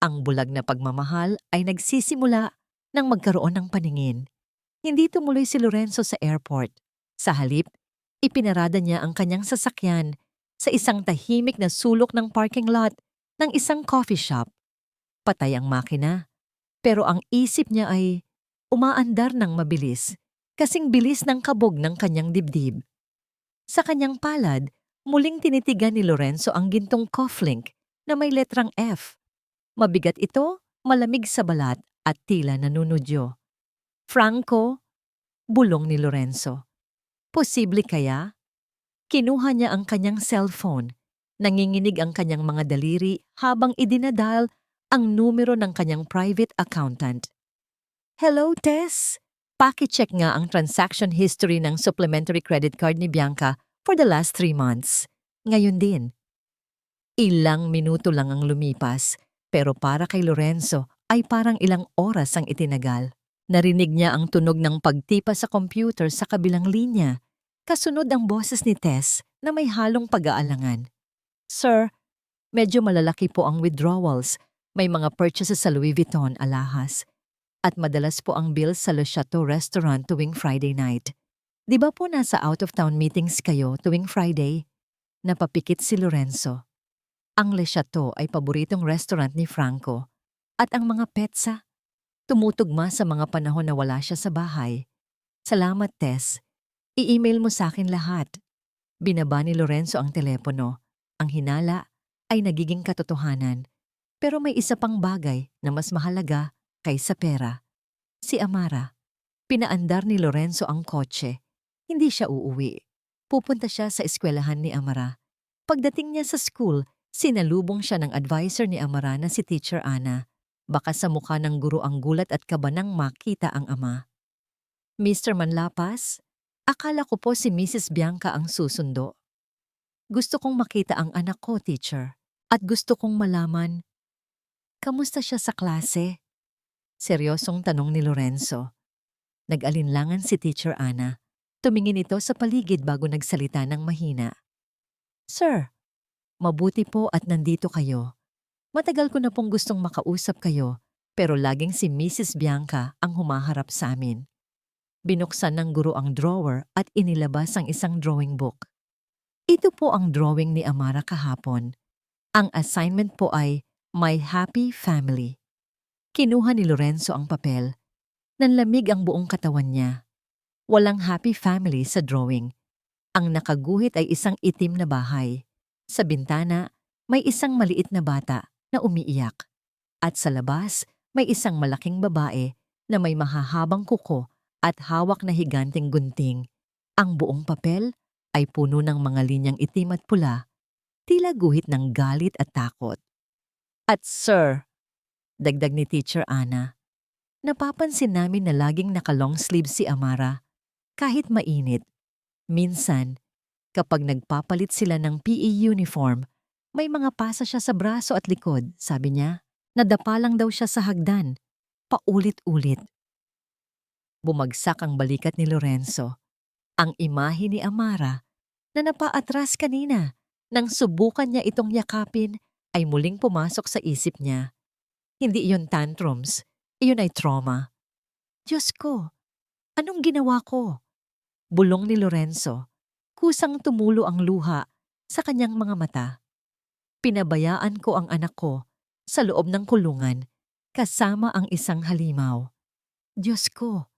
A: Ang bulag na pagmamahal ay nagsisimula nang magkaroon ng paningin. Hindi tumuloy si Lorenzo sa airport. Sa halip, ipinarada niya ang kanyang sasakyan sa isang tahimik na sulok ng parking lot ng isang coffee shop. Patay ang makina, pero ang isip niya ay umaandar ng mabilis, kasing bilis ng kabog ng kanyang dibdib. Sa kanyang palad, Muling tinitigan ni Lorenzo ang gintong cufflink na may letrang F. Mabigat ito, malamig sa balat at tila nanunudyo. Franco, bulong ni Lorenzo. Posible kaya? Kinuha niya ang kanyang cellphone. Nanginginig ang kanyang mga daliri habang idinadial ang numero ng kanyang private accountant. Hello, Tess? Paki-check nga ang transaction history ng supplementary credit card ni Bianca for the last 3 months. Ngayon din. Ilang minuto lang ang lumipas, pero para kay Lorenzo ay parang ilang oras ang itinagal. Narinig niya ang tunog ng pagtipa sa computer sa kabilang linya. Kasunod ang boses ni Tess na may halong pag-aalangan. Sir, medyo malalaki po ang withdrawals. May mga purchases sa Louis Vuitton, alahas. At madalas po ang bills sa Le Chateau Restaurant tuwing Friday night. Di ba po nasa out-of-town meetings kayo tuwing Friday? Napapikit si Lorenzo. Ang Le Chateau ay paboritong restaurant ni Franco. At ang mga petsa, tumutugma sa mga panahon na wala siya sa bahay. Salamat, Tess. I-email mo sa akin lahat. Binaba ni Lorenzo ang telepono. Ang hinala ay nagiging katotohanan. Pero may isa pang bagay na mas mahalaga kaysa pera. Si Amara. Pinaandar ni Lorenzo ang kotse. Hindi siya uuwi. Pupunta siya sa eskwelahan ni Amara. Pagdating niya sa school, sinalubong siya ng advisor ni Amara na si Teacher Ana. Baka sa mukha ng guro ang gulat at kaba nang makita ang ama. Mr. Manlapas, akala ko po si Mrs. Bianca ang susundo. Gusto kong makita ang anak ko, teacher. At gusto kong malaman, kamusta siya sa klase? Seryosong tanong ni Lorenzo. Nag-alinlangan si Teacher Ana. Tumingin ito sa paligid bago nagsalita ng mahina. Sir, mabuti po at nandito kayo. Matagal ko na pong gustong makausap kayo, pero laging si Mrs. Bianca ang humaharap sa amin. Binuksan ng guro ang drawer at inilabas ang isang drawing book. Ito po ang drawing ni Amara kahapon. Ang assignment po ay My Happy Family. Kinuha ni Lorenzo ang papel. Nanlamig ang buong katawan niya. Walang happy family sa drawing. Ang nakaguhit ay isang itim na bahay. Sa bintana, may isang maliit na bata na umiiyak. At sa labas, may isang malaking babae na may mahahabang kuko at hawak na higanting gunting. Ang buong papel ay puno ng mga linyang itim at pula, tila guhit ng galit at takot. At sir, dagdag ni Teacher Ana, napapansin namin na laging naka-long sleeve si Amara. Kahit mainit, minsan, kapag nagpapalit sila ng PE uniform, may mga pasa siya sa braso at likod, sabi niya. Nadapa lang daw siya sa hagdan, paulit-ulit. Bumagsak ang balikat ni Lorenzo. Ang imahe ni Amara na napaatras kanina nang subukan niya itong yakapin ay muling pumasok sa isip niya. Hindi iyon tantrums, iyon ay trauma. Diyos ko, anong ginawa ko? Bulong ni Lorenzo. Kusang tumulo ang luha sa kanyang mga mata. Pinabayaan ko ang anak ko sa loob ng kulungan kasama ang isang halimaw. Diyos ko,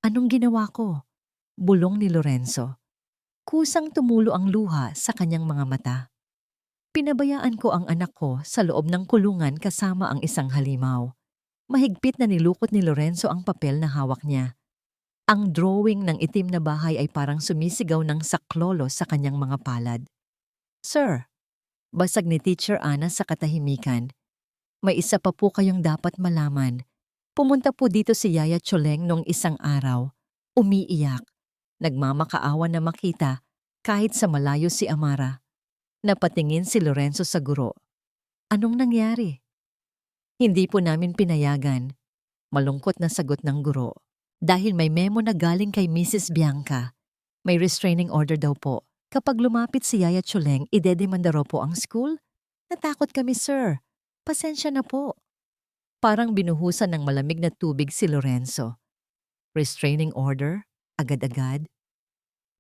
A: anong ginawa ko? Bulong ni Lorenzo. Kusang tumulo ang luha sa kanyang mga mata. Pinabayaan ko ang anak ko sa loob ng kulungan kasama ang isang halimaw. Mahigpit na nilukot ni Lorenzo ang papel na hawak niya. Ang drawing ng itim na bahay ay parang sumisigaw ng saklolo sa kanyang mga palad. Sir, basag ni Teacher Ana sa katahimikan. May isa pa po kayong dapat malaman. Pumunta po dito si Yaya Choleng noong isang araw. Umiiyak. Nagmamakaawa na makita kahit sa malayo si Amara. Napatingin si Lorenzo sa guro. Anong nangyari? Hindi po namin pinayagan. Malungkot na sagot ng guro. Dahil may memo na galing kay Mrs. Bianca. May restraining order daw po. Kapag lumapit si Yaya Choleng, idedemanda raw po ang school? Natakot kami, sir. Pasensya na po. Parang binuhusan ng malamig na tubig si Lorenzo. Restraining order? Agad-agad?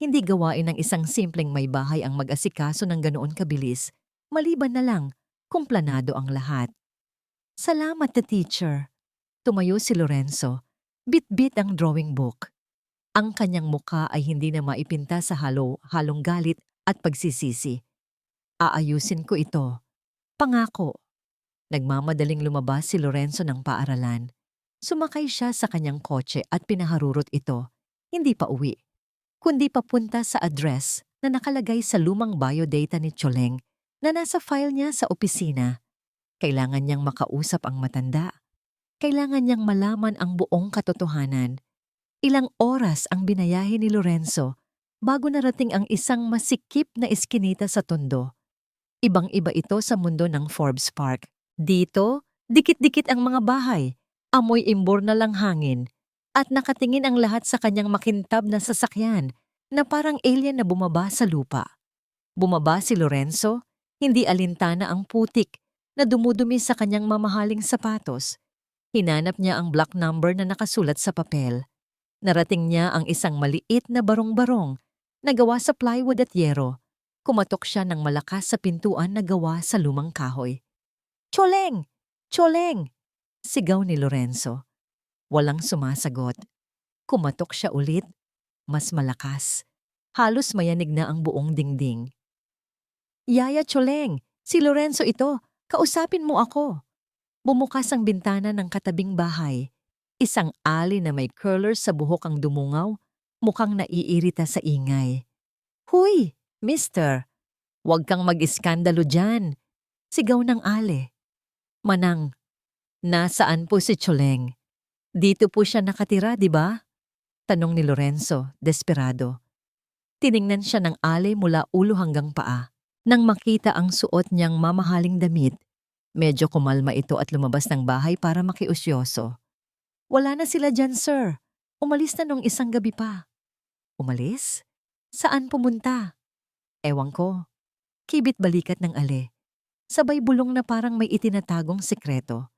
A: Hindi gawain ng isang simpleng may bahay ang mag-asikaso ng ganoon kabilis, maliban na lang kung planado ang lahat. Salamat na teacher. Tumayo si Lorenzo. Bit-bit ang drawing book. Ang kanyang mukha ay hindi na maipinta sa halong galit at pagsisisi. Aayusin ko ito. Pangako. Nagmamadaling lumabas si Lorenzo ng paaralan. Sumakay siya sa kanyang kotse at pinaharurot ito. Hindi pa uwi, kundi papunta sa address na nakalagay sa lumang biodata ni Choleng na nasa file niya sa opisina. Kailangan niyang makausap ang matanda. Kailangan niyang malaman ang buong katotohanan. Ilang oras ang binayahe ni Lorenzo bago narating ang isang masikip na eskinita sa Tondo. Ibang-iba ito sa mundo ng Forbes Park. Dito, dikit-dikit ang mga bahay, amoy imbor na lang hangin, at nakatingin ang lahat sa kanyang makintab na sasakyan na parang alien na bumaba sa lupa. Bumaba si Lorenzo, hindi alintana ang putik na dumudumi sa kanyang mamahaling sapatos. Hinanap niya ang block number na nakasulat sa papel. Narating niya ang isang maliit na barong-barong na gawa sa plywood at yero. Kumatok siya ng malakas sa pintuan na gawa sa lumang kahoy. "Choleng! Choleng!" sigaw ni Lorenzo. Walang sumasagot. Kumatok siya ulit, mas malakas. Halos mayanig na ang buong dingding. "Yaya Choleng, si Lorenzo ito. Kausapin mo ako." Bumukas ang bintana ng katabing bahay. Isang ali na may curlers sa buhok ang dumungaw, mukhang naiirita sa ingay. "Huy, mister, huwag kang mag-iskandalo dyan," sigaw ng ali. "Manang, nasaan po si Choleng? Dito po siya nakatira, di ba?" Tanong ni Lorenzo, desperado. Tiningnan siya ng ali mula ulo hanggang paa. Nang makita ang suot niyang mamahaling damit, medyo kumalma ito at lumabas ng bahay para makiusyoso. "Wala na sila dyan, sir. Umalis na nung isang gabi pa." "Umalis? Saan pumunta?" "Ewan ko." Kibit balikat ng ali. Sabay bulong na parang may itinatagong sekreto.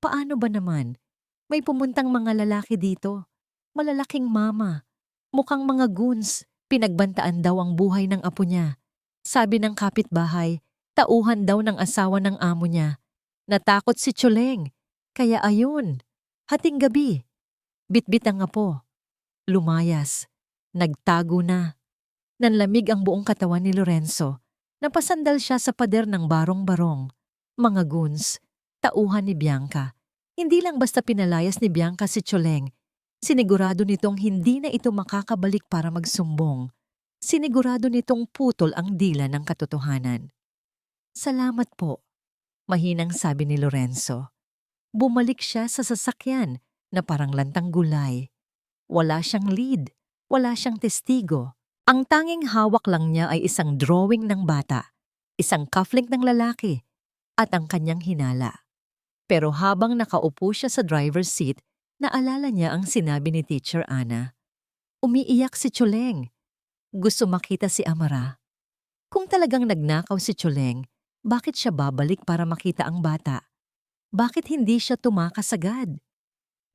A: "Paano ba naman? May pumuntang mga lalaki dito. Malalaking mama. Mukhang mga goons. Pinagbantaan daw ang buhay ng apo niya. Sabi ng kapitbahay, tauhan daw ng asawa ng amo niya. Natakot si Choleng. Kaya ayun. Hating gabi. Bitbit ang apo. Lumayas. Nagtago na." Nanlamig ang buong katawan ni Lorenzo. Napasandal siya sa pader ng barong-barong. Mga goons. Tauhan ni Bianca. Hindi lang basta pinalayas ni Bianca si Choleng. Sinigurado nitong hindi na ito makakabalik para magsumbong. Sinigurado nitong putol ang dila ng katotohanan. "Salamat po," mahinang sabi ni Lorenzo. Bumalik siya sa sasakyan na parang lantang gulay. Wala siyang lead, wala siyang testigo. Ang tanging hawak lang niya ay isang drawing ng bata, isang cufflink ng lalaki, at ang kanyang hinala. Pero habang nakaupo siya sa driver's seat, naalala niya ang sinabi ni Teacher Ana. Umiiyak si Choleng. Gusto makita si Amara. Kung talagang nagnakaw si Choleng, bakit siya babalik para makita ang bata? Bakit hindi siya tumakas agad?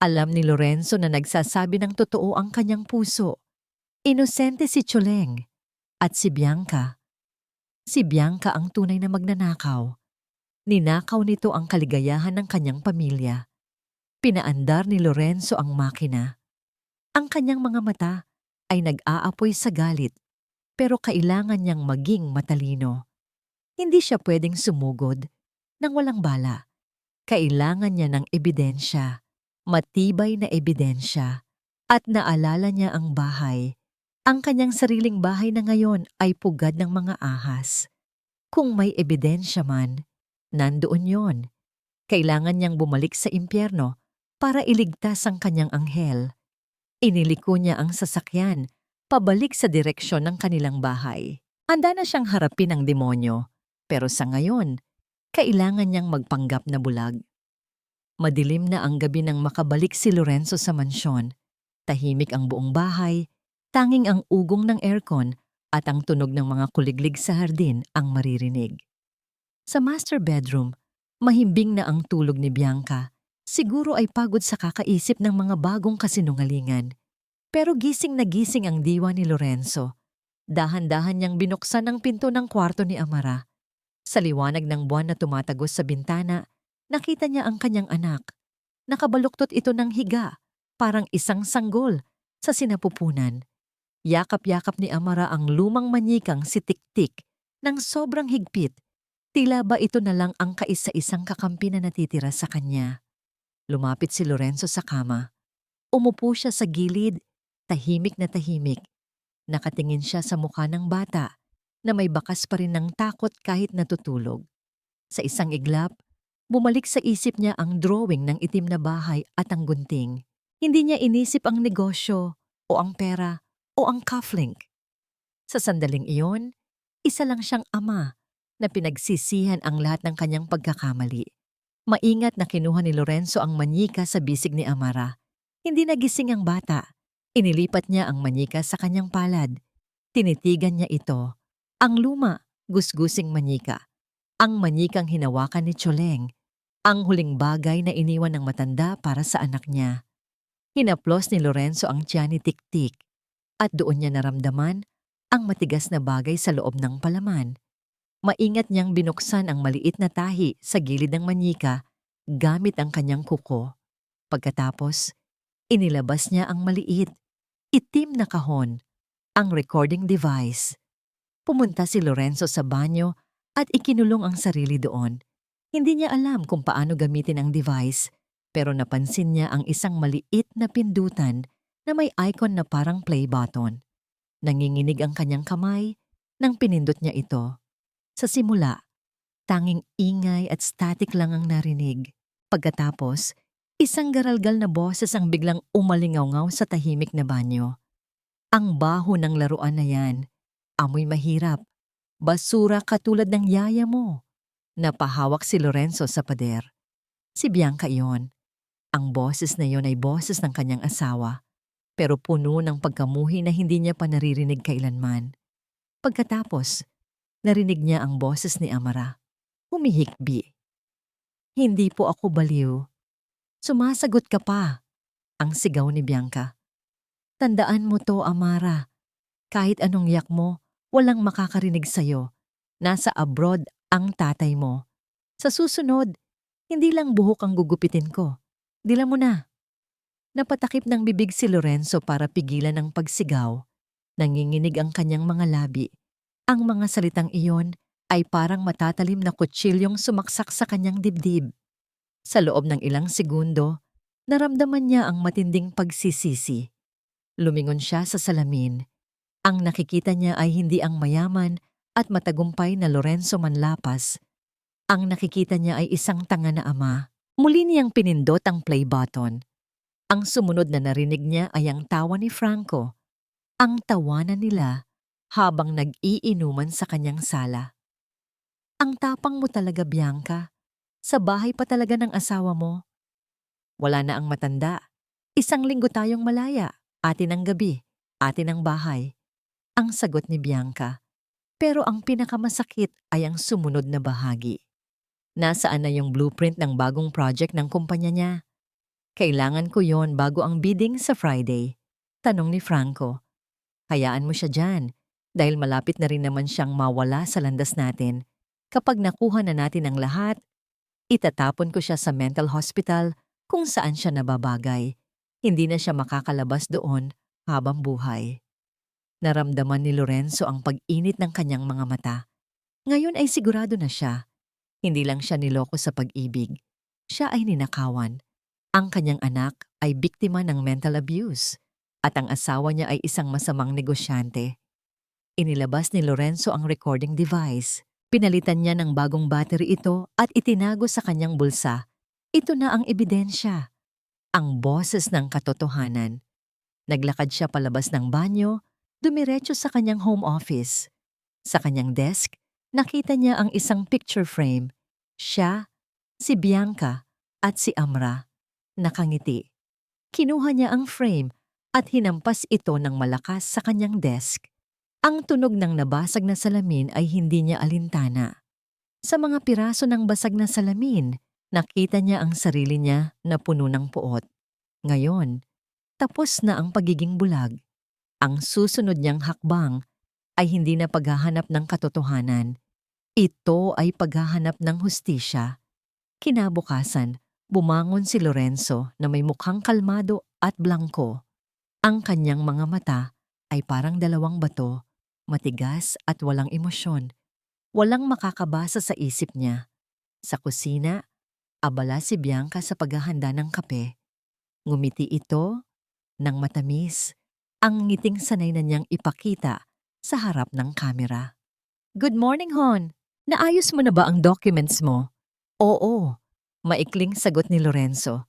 A: Alam ni Lorenzo na nagsasabi ng totoo ang kanyang puso. Inosente si Choleng at si Bianca. Si Bianca ang tunay na magnanakaw. Ninakaw nito ang kaligayahan ng kanyang pamilya. Pinaandar ni Lorenzo ang makina. Ang kanyang mga mata ay nag-aapoy sa galit, pero kailangan niyang maging matalino. Hindi siya pwedeng sumugod nang walang bala. Kailangan niya ng ebidensya, matibay na ebidensya, at naalala niya ang bahay. Ang kanyang sariling bahay na ngayon ay pugad ng mga ahas. Kung may ebidensya man, nandoon yon. Kailangan niyang bumalik sa impyerno para iligtas ang kanyang anghel. Iniliko niya ang sasakyan, pabalik sa direksyon ng kanilang bahay. Handa na siyang harapin ang demonyo, pero sa ngayon, kailangan niyang magpanggap na bulag. Madilim na ang gabi nang makabalik si Lorenzo sa mansyon. Tahimik ang buong bahay, tanging ang ugong ng aircon at ang tunog ng mga kuliglig sa hardin ang maririnig. Sa master bedroom, mahimbing na ang tulog ni Bianca. Siguro ay pagod sa kakaisip ng mga bagong kasinungalingan. Pero gising na gising ang diwa ni Lorenzo. Dahan-dahan niyang binuksan ang pinto ng kwarto ni Amara. Sa liwanag ng buwan na tumatagos sa bintana, nakita niya ang kanyang anak. Nakabaluktot ito ng higa, parang isang sanggol, sa sinapupunan. Yakap-yakap ni Amara ang lumang manyikang si Tik-Tik. Nang sobrang higpit, tila ba ito na lang ang kaisa-isang kakampi na natitira sa kanya. Lumapit si Lorenzo sa kama. Umupo siya sa gilid, tahimik na tahimik. Nakatingin siya sa mukha ng bata na may bakas pa rin ng takot kahit natutulog. Sa isang iglap, bumalik sa isip niya ang drawing ng itim na bahay at ang gunting. Hindi niya inisip ang negosyo o ang pera o ang cufflink. Sa sandaling iyon, isa lang siyang ama na pinagsisihan ang lahat ng kanyang pagkakamali. Maingat na kinuha ni Lorenzo ang manyika sa bisig ni Amara. Hindi nagising ang bata. Inilipat niya ang manyika sa kanyang palad. Tinitigan niya ito. Ang luma, gusgusing manyika. Ang manyikang hinawakan ni Choleng. Ang huling bagay na iniwan ng matanda para sa anak niya. Hinaplos ni Lorenzo ang tiyan ni Tik-Tik. At doon niya naramdaman ang matigas na bagay sa loob ng palaman. Maingat niyang binuksan ang maliit na tahi sa gilid ng manyika gamit ang kanyang kuko. Pagkatapos, inilabas niya ang maliit, itim na kahon, ang recording device. Pumunta si Lorenzo sa banyo at ikinulong ang sarili doon. Hindi niya alam kung paano gamitin ang device, pero napansin niya ang isang maliit na pindutan na may icon na parang play button. Nanginginig ang kanyang kamay nang pinindot niya ito. Sa simula, tanging ingay at static lang ang narinig. Pagkatapos, isang garalgal na boses ang biglang umalingaw-ngaw sa tahimik na banyo. Ang baho ng laruan na yan, amoy mahirap, basura katulad ng yaya mo. Napahawak si Lorenzo sa pader. Si Bianca iyon. Ang boses na iyon ay boses ng kanyang asawa, pero puno ng pagkamuhi na hindi niya pa naririnig kailanman. Pagkatapos, narinig niya ang boses ni Amara. Humihikbi. Hindi po ako baliw. Sumasagot ka pa, ang sigaw ni Bianca. Tandaan mo to, Amara. Kahit anong yak mo, walang makakarinig sa'yo. Nasa abroad ang tatay mo. Sa susunod, hindi lang buhok ang gugupitin ko. Dila mo na. Napatakip ng bibig si Lorenzo para pigilan ang pagsigaw. Nanginginig ang kanyang mga labi. Ang mga salitang iyon ay parang matatalim na kutsilyong sumaksak sa kanyang dibdib. Sa loob ng ilang segundo, naramdaman niya ang matinding pagsisisi. Lumingon siya sa salamin. Ang nakikita niya ay hindi ang mayaman at matagumpay na Lorenzo Manlapas. Ang nakikita niya ay isang tanga na ama. Muli niyang pinindot ang play button. Ang sumunod na narinig niya ay ang tawa ni Franco. Ang tawanan nila habang nag-iinuman sa kanyang sala. Ang tapang mo talaga, Bianca. Sa bahay pa talaga ng asawa mo. Wala na ang matanda. Isang linggo tayong malaya. Atin ang gabi. Atin ang bahay. Ang sagot ni Bianca. Pero ang pinakamasakit ay ang sumunod na bahagi. Nasaan na yung blueprint ng bagong project ng kumpanya niya? Kailangan ko yon bago ang bidding sa Friday. Tanong ni Franco. Hayaan mo siya dyan. Dahil malapit na rin naman siyang mawala sa landas natin. Kapag nakuha na natin ang lahat, itatapon ko siya sa mental hospital kung saan siya nababagay. Hindi na siya makakalabas doon habang buhay. Naramdaman ni Lorenzo ang pag-init ng kanyang mga mata. Ngayon ay sigurado na siya. Hindi lang siya niloko sa pag-ibig. Siya ay ninakawan. Ang kanyang anak ay biktima ng mental abuse at ang asawa niya ay isang masamang negosyante. Inilabas ni Lorenzo ang recording device. Pinalitan niya ng bagong battery ito at itinago sa kanyang bulsa. Ito na ang ebidensya. Ang boses ng katotohanan. Naglakad siya palabas ng banyo, dumiretso sa kanyang home office. Sa kanyang desk, nakita niya ang isang picture frame. Siya, si Bianca, at si Amra. Nakangiti. Kinuha niya ang frame at hinampas ito ng malakas sa kanyang desk. Ang tunog ng nabasag na salamin ay hindi niya alintana. Sa mga piraso ng basag na salamin, nakita niya ang sarili niya na puno ng puot. Ngayon, tapos na ang pagiging bulag. Ang susunod niyang hakbang ay hindi na paghahanap ng katotohanan. Ito ay paghahanap ng hustisya. Kinabukasan, bumangon si Lorenzo na may mukhang kalmado at blangko. Ang kanyang mga mata ay parang dalawang bato, matigas at walang emosyon. Walang makakabasa sa isip niya. Sa kusina, abala si Bianca sa paghahanda ng kape. Ngumiti ito ng matamis, ang ngiting sanay na niyang ipakita sa harap ng kamera. Good morning, Hon. Naayos mo na ba ang documents mo? Oo, maikling sagot ni Lorenzo.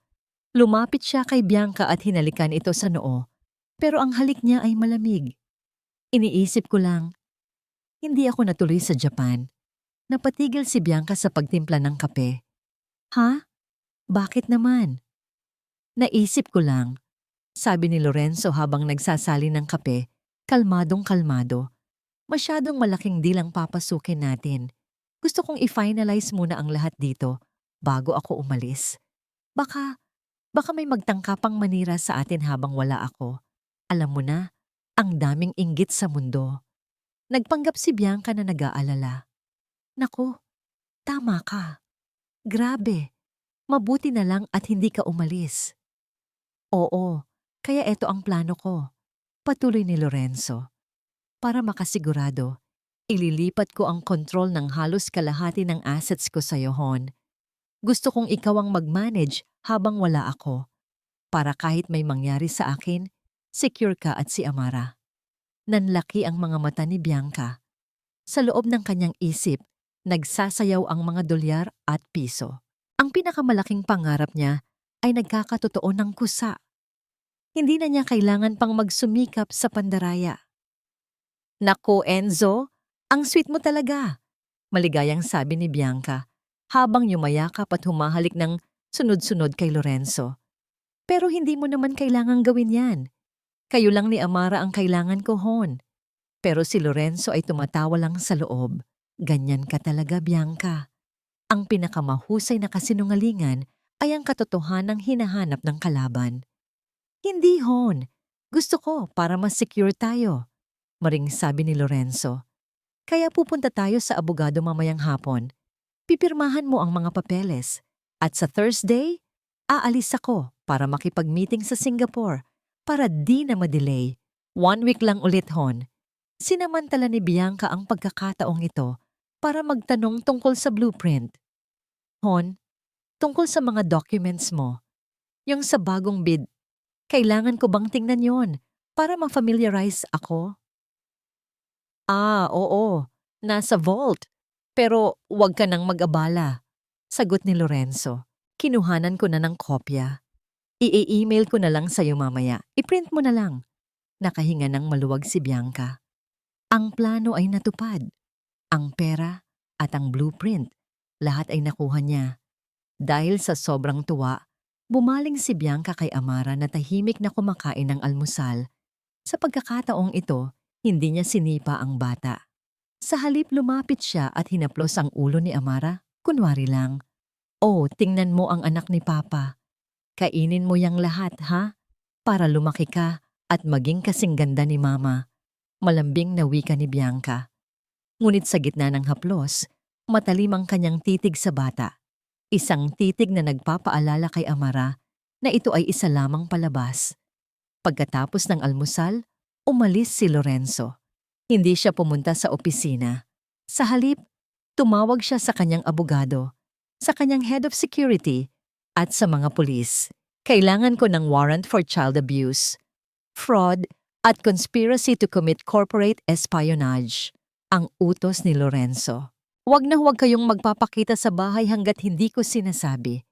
A: Lumapit siya kay Bianca at hinalikan ito sa noo, pero ang halik niya ay malamig. Iniisip ko lang, hindi ako natuloy sa Japan. Napatigil si Bianca sa pagtimpla ng kape. Ha? Bakit naman? Naisip ko lang, sabi ni Lorenzo habang nagsasali ng kape, kalmadong kalmado. Masyadong malaking dilang papasukin natin. Gusto kong i-finalize muna ang lahat dito bago ako umalis. Baka may magtangka pang manira sa atin habang wala ako. Alam mo na, ang daming inggit sa mundo. Nagpanggap si Bianca na nag-aalala. Naku, tama ka. Grabe, mabuti na lang at hindi ka umalis. Oo, kaya eto ang plano ko. Patuloy ni Lorenzo. Para makasigurado, ililipat ko ang kontrol ng halos kalahati ng assets ko sa iyo, Hon. Gusto kong ikaw ang mag-manage habang wala ako. Para kahit may mangyari sa akin, secure ka at si Amara. Nanlaki ang mga mata ni Bianca. Sa loob ng kanyang isip, nagsasayaw ang mga dolyar at piso. Ang pinakamalaking pangarap niya ay nagkakatotoo ng kusa. Hindi na niya kailangan pang magsumikap sa pandaraya. Nako, Enzo, ang sweet mo talaga, maligayang sabi ni Bianca habang yumayakap at humahalik ng sunod-sunod kay Lorenzo. Pero hindi mo naman kailangang gawin yan. Kayo lang ni Amara ang kailangan ko, Hon. Pero si Lorenzo ay tumatawa lang sa loob. Ganyan ka talaga, Bianca. Ang pinakamahusay na kasinungalingan ay ang katotohanang hinahanap ng kalaban. Hindi, Hon. Gusto ko para mas secure tayo, maring sabi ni Lorenzo. Kaya pupunta tayo sa abogado mamayang hapon. Pipirmahan mo ang mga papeles. At sa Thursday, aalis ako para makipag-meeting sa Singapore para di na madelay. 1 week lang ulit, Hon. Sinamantala ni Bianca ang pagkakataong ito para magtanong tungkol sa blueprint. Hon, tungkol sa mga documents mo, yung sa bagong bid, kailangan ko bang tingnan yon para ma-familiarize ako? Oo. Nasa vault. Pero huwag ka nang mag-abala. Sagot ni Lorenzo. Kinuhanan ko na ng kopya. I-email ko na lang sa'yo mamaya. I-print mo na lang. Nakahinga ng maluwag si Bianca. Ang plano ay natupad. Ang pera at ang blueprint, lahat ay nakuha niya. Dahil sa sobrang tuwa, bumaling si Bianca kay Amara na tahimik na kumakain ng almusal. Sa pagkakataong ito, hindi niya sinipa ang bata. Sa halip lumapit siya at hinaplos ang ulo ni Amara, kunwari lang. Oh, tingnan mo ang anak ni Papa. Kainin mo yang lahat, ha? Para lumaki ka at maging kasing ganda ni Mama. Malambing na wika ni Bianca. Ngunit sa gitna ng haplos, matalim ang kanyang titig sa bata. Isang titig na nagpapaalala kay Amara na ito ay isa lamang palabas. Pagkatapos ng almusal, umalis si Lorenzo. Hindi siya pumunta sa opisina. Sa halip, tumawag siya sa kanyang abogado, sa kanyang head of security, at sa mga pulis. Kailangan ko ng warrant for child abuse, fraud, at conspiracy to commit corporate espionage. Ang utos ni Lorenzo. Huwag na huwag kayong magpapakita sa bahay hanggat hindi ko sinasabi.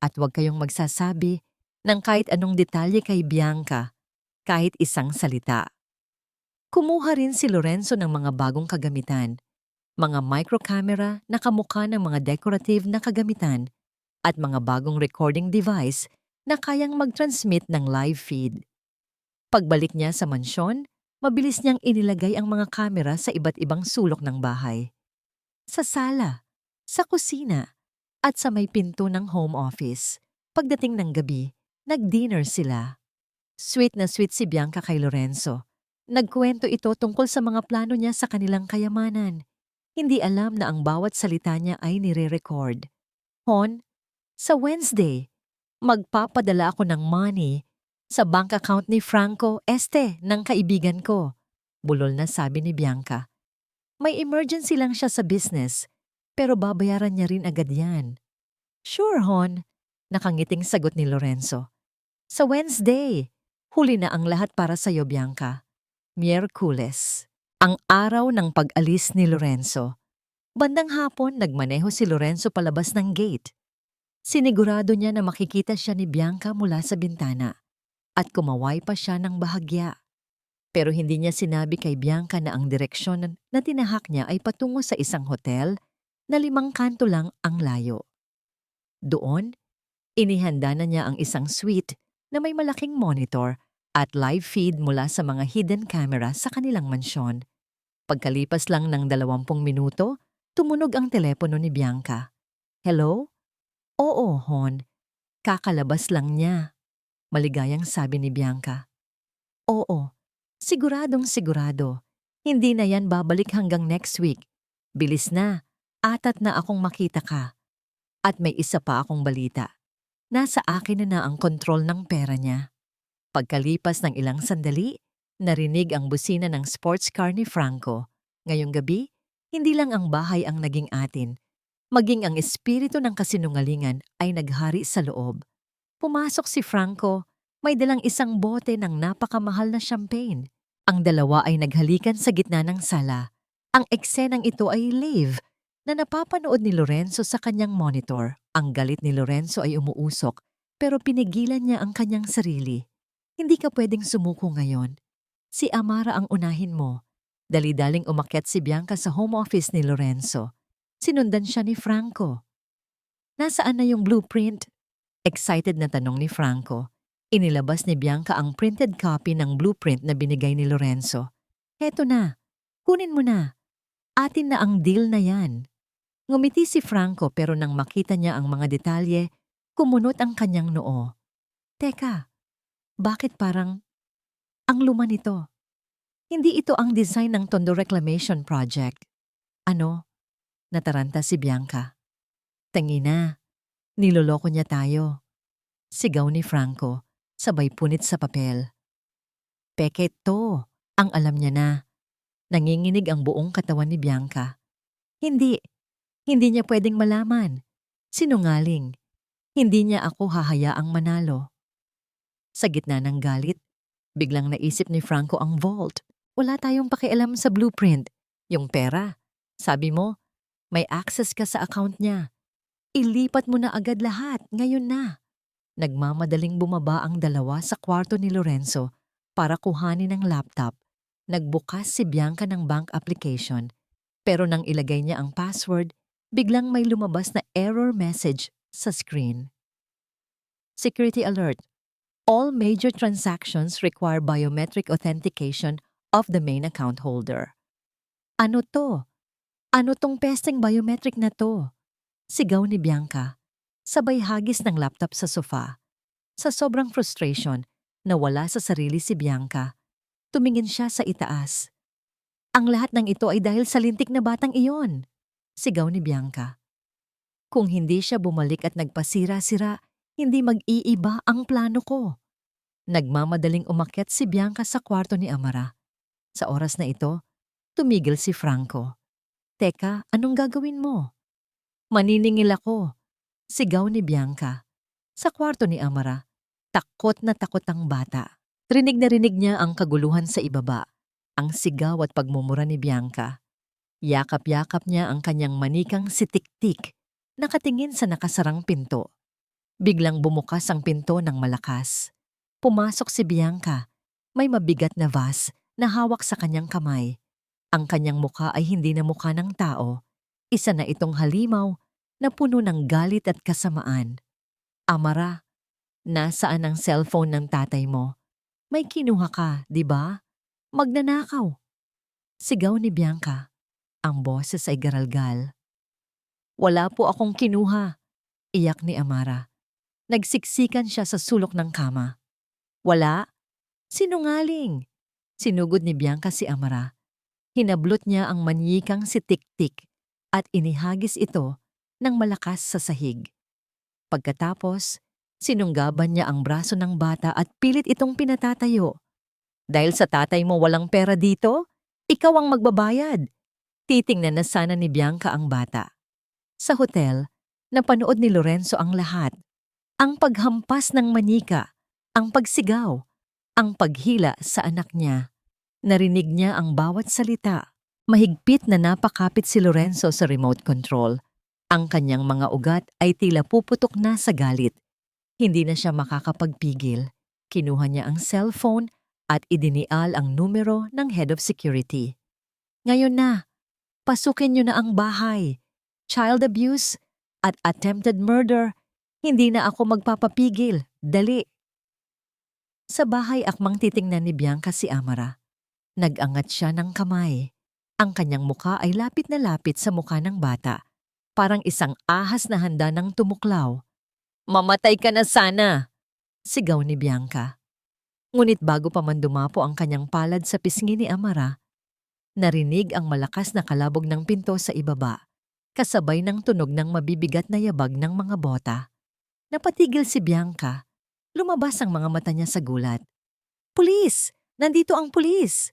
A: At huwag kayong magsasabi ng kahit anong detalye kay Bianca, kahit isang salita. Kumuha rin si Lorenzo ng mga bagong kagamitan, mga microcamera na kamukha ng mga decorative na kagamitan at mga bagong recording device na kayang mag-transmit ng live feed. Pagbalik niya sa mansyon, mabilis niyang inilagay ang mga kamera sa iba't ibang sulok ng bahay. Sa sala, sa kusina, at sa may pinto ng home office. Pagdating ng gabi, nag-dinner sila. Sweet na sweet si Bianca kay Lorenzo. Nagkwento ito tungkol sa mga plano niya sa kanilang kayamanan. Hindi alam na ang bawat salita niya ay nire-record. Hon, sa Wednesday, magpapadala ako ng money sa bank account ni Franco Este ng kaibigan ko. Bulol na sabi ni Bianca. May emergency lang siya sa business, pero babayaran niya rin agad yan. Sure, Hon, nakangiting sagot ni Lorenzo. Sa Wednesday, huli na ang lahat para sa'yo, Bianca. Miyerkules, ang araw ng pag-alis ni Lorenzo. Bandang hapon, nagmaneho si Lorenzo palabas ng gate. Sinigurado niya na makikita siya ni Bianca mula sa bintana at kumaway pa siya ng bahagya. Pero hindi niya sinabi kay Bianca na ang direksyon na tinahak niya ay patungo sa isang hotel na 5 kanto lang ang layo. Doon, inihanda na niya ang isang suite na may malaking monitor at live feed mula sa mga hidden camera sa kanilang mansyon. Pagkalipas lang ng 20 minuto, tumunog ang telepono ni Bianca. Hello? Oo, Hon. Kakalabas lang niya. Maligayang sabi ni Bianca. Oo. Siguradong sigurado. Hindi na yan babalik hanggang next week. Bilis na. Atat na akong makita ka. At may isa pa akong balita. Nasa akin na ang kontrol ng pera niya. Pagkalipas ng ilang sandali, narinig ang busina ng sports car ni Franco. Ngayong gabi, hindi lang ang bahay ang naging atin. Maging ang espiritu ng kasinungalingan ay naghari sa loob. Pumasok si Franco. May dalang isang bote ng napakamahal na champagne. Ang dalawa ay naghalikan sa gitna ng sala. Ang eksenang ito ay live na napapanood ni Lorenzo sa kanyang monitor. Ang galit ni Lorenzo ay umuusok pero pinigilan niya ang kanyang sarili. Hindi ka pwedeng sumuko ngayon. Si Amara ang unahin mo. Dali-daling umakyat si Bianca sa home office ni Lorenzo. Sinundan siya ni Franco. Nasaan na yung blueprint? Excited na tanong ni Franco. Inilabas ni Bianca ang printed copy ng blueprint na binigay ni Lorenzo. Heto na, kunin mo na. Atin na ang deal na yan. Ngumiti si Franco pero nang makita niya ang mga detalye, kumunot ang kanyang noo. Teka, bakit parang ang luma nito? Hindi ito ang design ng Tondo Reclamation Project. Ano? Nataranta si Bianca. Tangina, niloloko niya tayo. Sigaw ni Franco. Sabay punit sa papel. Peke to, ang alam niya na. Nanginginig ang buong katawan ni Bianca. Hindi niya pwedeng malaman. Sinungaling. Hindi niya ako hahayaang manalo. Sa gitna ng galit, biglang naisip ni Franco ang vault. Wala tayong pakialam sa blueprint. Yung pera, sabi mo, may access ka sa account niya. Ilipat mo na agad lahat, ngayon na. Nagmamadaling bumaba ang dalawa sa kwarto ni Lorenzo para kuhanin ang laptop. Nagbukas si Bianca ng bank application. Pero nang ilagay niya ang password, biglang may lumabas na error message sa screen. Security alert. All major transactions require biometric authentication of the main account holder. Ano to? Ano tong pesteng biometric na to? Sigaw ni Bianca. Sabay hagis ng laptop sa sofa. Sa sobrang frustration, nawala sa sarili si Bianca. Tumingin siya sa itaas. Ang lahat ng ito ay dahil sa lintik na batang iyon. Sigaw ni Bianca. Kung hindi siya bumalik at nagpasira-sira, hindi mag-iiba ang plano ko. Nagmamadaling umakyat si Bianca sa kwarto ni Amara. Sa oras na ito, tumigil si Franco. Teka, anong gagawin mo? Maniningil ako. Sigaw ni Bianca. Sa kwarto ni Amara, takot na takot ang bata. Rinig na rinig niya ang kaguluhan sa ibaba, ang sigaw at pagmumura ni Bianca. Yakap-yakap niya ang kanyang manikang si Tik-Tik, nakatingin sa nakasarang pinto. Biglang bumukas ang pinto ng malakas. Pumasok si Bianca. May mabigat na vase na hawak sa kanyang kamay. Ang kanyang mukha ay hindi na mukha ng tao. Isa na itong halimaw na puno ng galit at kasamaan. Amara, nasaan ang cellphone ng tatay mo? May kinuha ka, di ba? Magnanakaw. Sigaw ni Bianca. Ang boses ay garalgal. Wala po akong kinuha. Iyak ni Amara. Nagsiksikan siya sa sulok ng kama. Wala? Sinungaling. Sinugod ni Bianca si Amara. Hinablot niya ang manyikang si Tik-Tik at inihagis ito ng malakas sa sahig. Pagkatapos, sinunggaban niya ang braso ng bata at pilit itong pinatatayo. Dahil sa tatay mo walang pera dito, ikaw ang magbabayad. Titingnan na sana ni Bianca ang bata. Sa hotel, napanood ni Lorenzo ang lahat. Ang paghampas ng manika, ang pagsigaw, ang paghila sa anak niya. Narinig niya ang bawat salita. Mahigpit na napakapit si Lorenzo sa remote control. Ang kanyang mga ugat ay tila puputok na sa galit. Hindi na siya makakapagpigil. Kinuha niya ang cellphone at idinial ang numero ng head of security. Ngayon na, pasukin niyo na ang bahay. Child abuse at attempted murder. Hindi na ako magpapapigil. Dali. Sa bahay akmang titingnan ni Bianca si Amara. Nag-angat siya ng kamay. Ang kanyang muka ay lapit na lapit sa muka ng bata. Parang isang ahas na handa ng tumuklaw. Mamatay ka na sana! Sigaw ni Bianca. Ngunit bago pa man dumapo ang kanyang palad sa pisngi ni Amara, narinig ang malakas na kalabog ng pinto sa ibaba, kasabay ng tunog ng mabibigat na yabag ng mga bota. Napatigil si Bianca. Lumabas ang mga mata niya sa gulat. Pulis! Nandito ang pulis!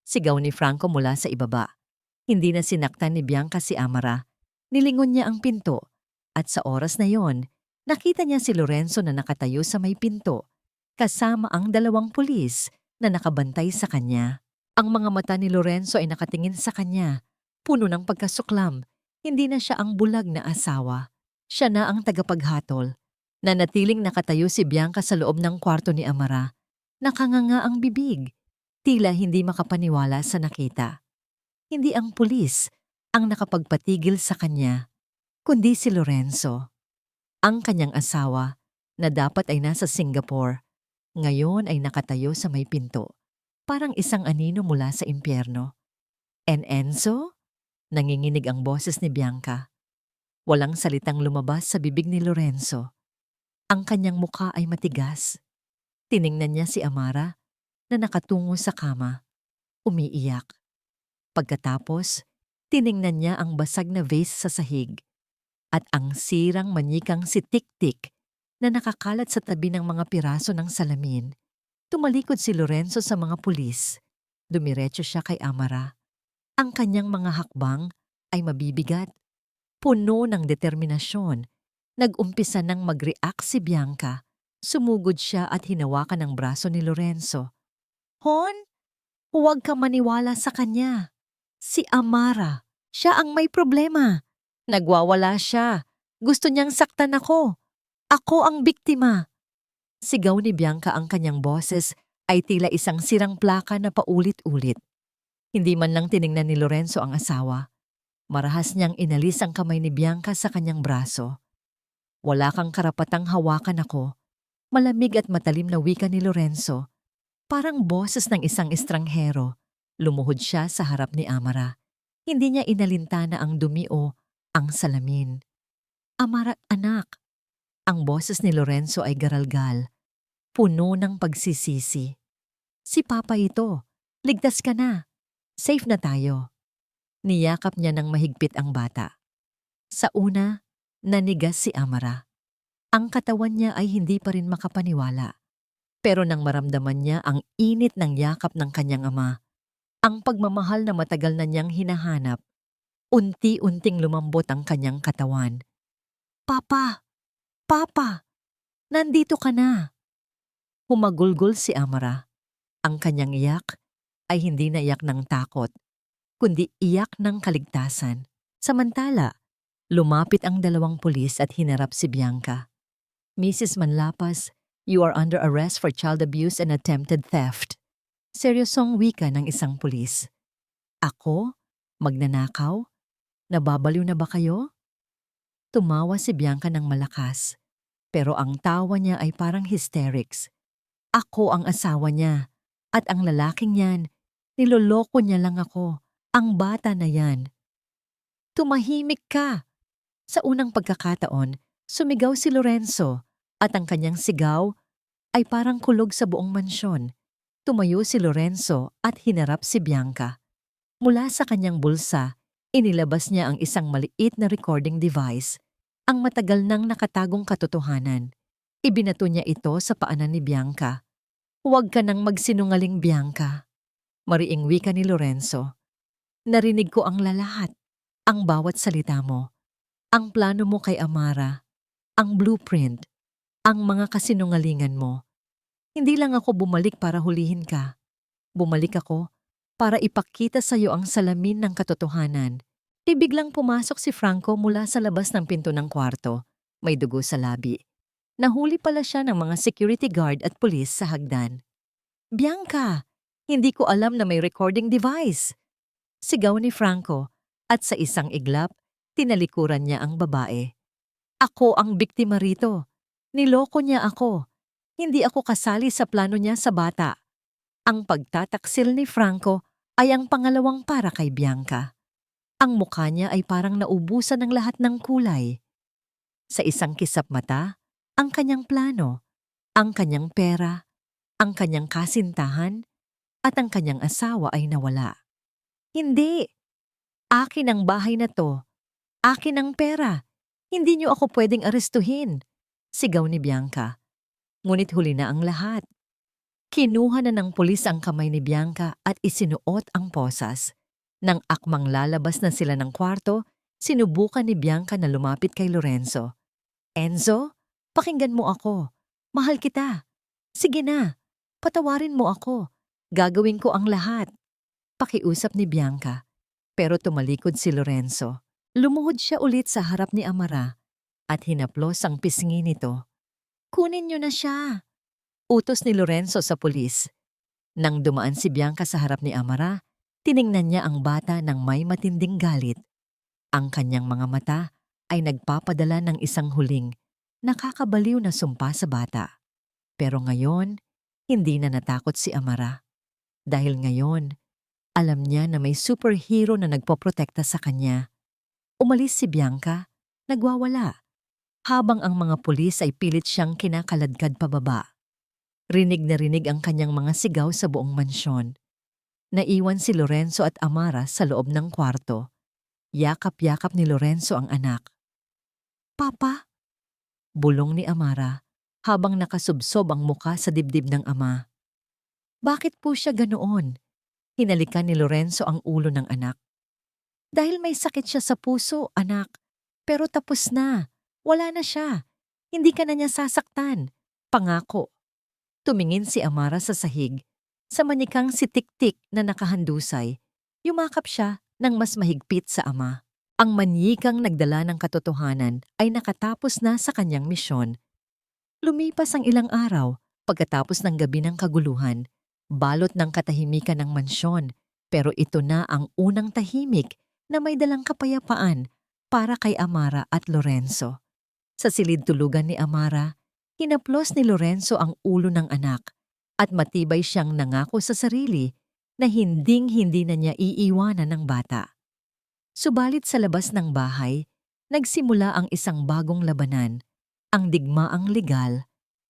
A: Sigaw ni Franco mula sa ibaba. Hindi na sinaktan ni Bianca si Amara. Nilingon niya ang pinto. At sa oras na yon, nakita niya si Lorenzo na nakatayo sa may pinto, kasama ang 2 pulis na nakabantay sa kanya. Ang mga mata ni Lorenzo ay nakatingin sa kanya, puno ng pagkasuklam. Hindi na siya ang bulag na asawa. Siya na ang tagapaghatol. Nanatiling nakatayo si Bianca sa loob ng kwarto ni Amara. Nakanganga ang bibig. Tila hindi makapaniwala sa nakita. Hindi ang pulis ang nakapagpatigil sa kanya, kundi si Lorenzo. Ang kanyang asawa na dapat ay nasa Singapore, ngayon ay nakatayo sa may pinto, parang isang anino mula sa impyerno. And Enzo? Nanginginig ang boses ni Bianca. Walang salitang lumabas sa bibig ni Lorenzo. Ang kanyang mukha ay matigas. Tiningnan niya si Amara na nakatungo sa kama, umiiyak. Pagkatapos, tiningnan niya ang basag na vase sa sahig at ang sirang manikang si Tik-Tik na nakakalat sa tabi ng mga piraso ng salamin. Tumalikod si Lorenzo sa mga pulis. Dumiretso siya kay Amara. Ang kanyang mga hakbang ay mabibigat, puno ng determinasyon. Nag-umpisa nang mag-react si Bianca. Sumugod siya at hinawakan ang braso ni Lorenzo. Hon, huwag ka maniwala sa kanya. Si Amara, siya ang may problema. Nagwawala siya. Gusto niyang saktan ako. Ako ang biktima. Sigaw ni Bianca, ang kanyang boses ay tila isang sirang plaka na paulit-ulit. Hindi man lang tiningnan ni Lorenzo ang asawa. Marahas niyang inalis ang kamay ni Bianca sa kanyang braso. Wala kang karapatang hawakan ako. Malamig at matalim na wika ni Lorenzo. Parang boses ng isang estranghero. Lumuhod siya sa harap ni Amara. Hindi niya inalintana ang dumi o ang salamin. Amara, anak. Ang boses ni Lorenzo ay garalgal, puno ng pagsisisi. Si Papa ito. Ligtas ka na. Safe na tayo. Niyakap niya ng mahigpit ang bata. Sa una, nanigas si Amara. Ang katawan niya ay hindi pa rin makapaniwala. Pero nang maramdaman niya ang init ng yakap ng kanyang ama, ang pagmamahal na matagal na niyang hinahanap, unti-unting lumambot ang kanyang katawan. Papa! Papa! Nandito ka na! Humagulgol si Amara. Ang kanyang iyak ay hindi na iyak ng takot, kundi iyak ng kaligtasan. Samantala, lumapit ang 2 pulis at hinarap si Bianca. Mrs. Manlapas, you are under arrest for child abuse and attempted theft. Seryosong wika ng isang pulis. Ako? Magnanakaw? Nababaliw na ba kayo? Tumawa si Bianca ng malakas, pero ang tawa niya ay parang hysterics. Ako ang asawa niya, at ang lalaking yan, niloloko niya lang ako, ang bata na yan. Tumahimik ka! Sa unang pagkakataon, sumigaw si Lorenzo, at ang kanyang sigaw ay parang kulog sa buong mansyon. Tumayo si Lorenzo at hinarap si Bianca. Mula sa kanyang bulsa, inilabas niya ang isang maliit na recording device, ang matagal nang nakatagong katotohanan. Ibinato niya ito sa paanan ni Bianca. Huwag ka nang magsinungaling, Bianca. Mariing wika ni Lorenzo. Narinig ko ang lalahat, ang bawat salita mo, ang plano mo kay Amara, ang blueprint, ang mga kasinungalingan mo. Hindi lang ako bumalik para hulihin ka. Bumalik ako para ipakita sa iyo ang salamin ng katotohanan. Biglang pumasok si Franco mula sa labas ng pinto ng kwarto. May dugo sa labi. Nahuli pala siya ng mga security guard at pulis sa hagdan. Bianca, hindi ko alam na may recording device. Sigaw ni Franco at sa isang iglap, tinalikuran niya ang babae. Ako ang biktima rito. Niloko niya ako. Hindi ako kasali sa plano niya sa bata. Ang pagtataksil ni Franco ay ang pangalawang para kay Bianca. Ang mukha niya ay parang naubusan ng lahat ng kulay. Sa isang kisap mata, ang kanyang plano, ang kanyang pera, ang kanyang kasintahan, at ang kanyang asawa ay nawala. Hindi! Akin ang bahay na to. Akin ang pera. Hindi niyo ako pwedeng arestuhin. Sigaw ni Bianca. Ngunit huli na ang lahat. Kinuha na ng pulis ang kamay ni Bianca at isinuot ang posas. Nang akmang lalabas na sila ng kwarto, sinubukan ni Bianca na lumapit kay Lorenzo. Enzo, pakinggan mo ako. Mahal kita. Sige na, patawarin mo ako. Gagawin ko ang lahat. Pakiusap ni Bianca. Pero tumalikod si Lorenzo. Lumuhod siya ulit sa harap ni Amara at hinaplos ang pisngi nito. Kunin niyo na siya. Utos ni Lorenzo sa pulis. Nang dumaan si Bianca sa harap ni Amara, tiningnan niya ang bata ng may matinding galit. Ang kanyang mga mata ay nagpapadala ng isang huling, nakakabaliw na sumpa sa bata. Pero ngayon, hindi na natakot si Amara. Dahil ngayon, alam niya na may superhero na nagpoprotekta sa kanya. Umalis si Bianca, nagwawala, habang ang mga pulis ay pilit siyang kinakaladkad pababa. Rinig na rinig ang kanyang mga sigaw sa buong mansyon. Naiwan si Lorenzo at Amara sa loob ng kwarto. Yakap-yakap ni Lorenzo ang anak. Papa? Bulong ni Amara habang nakasubsob ang muka sa dibdib ng ama. Bakit po siya ganoon? Hinalikan ni Lorenzo ang ulo ng anak. Dahil may sakit siya sa puso, anak. Pero tapos na. Wala na siya. Hindi ka na niya sasaktan. Pangako. Tumingin si Amara sa sahig. Sa manikang si Tik-Tik na nakahandusay, yumakap siya ng mas mahigpit sa ama. Ang manyikang nagdala ng katotohanan ay nakatapos na sa kanyang misyon. Lumipas ang ilang araw pagkatapos ng gabi ng kaguluhan, balot ng katahimikan ng mansyon, pero ito na ang unang tahimik na may dalang kapayapaan para kay Amara at Lorenzo. Sa silid tulugan ni Amara, hinaplos ni Lorenzo ang ulo ng anak at matibay siyang nangako sa sarili na hinding-hindi na niya iiwanan ng bata. Subalit sa labas ng bahay, nagsimula ang isang bagong labanan, ang digmaang legal.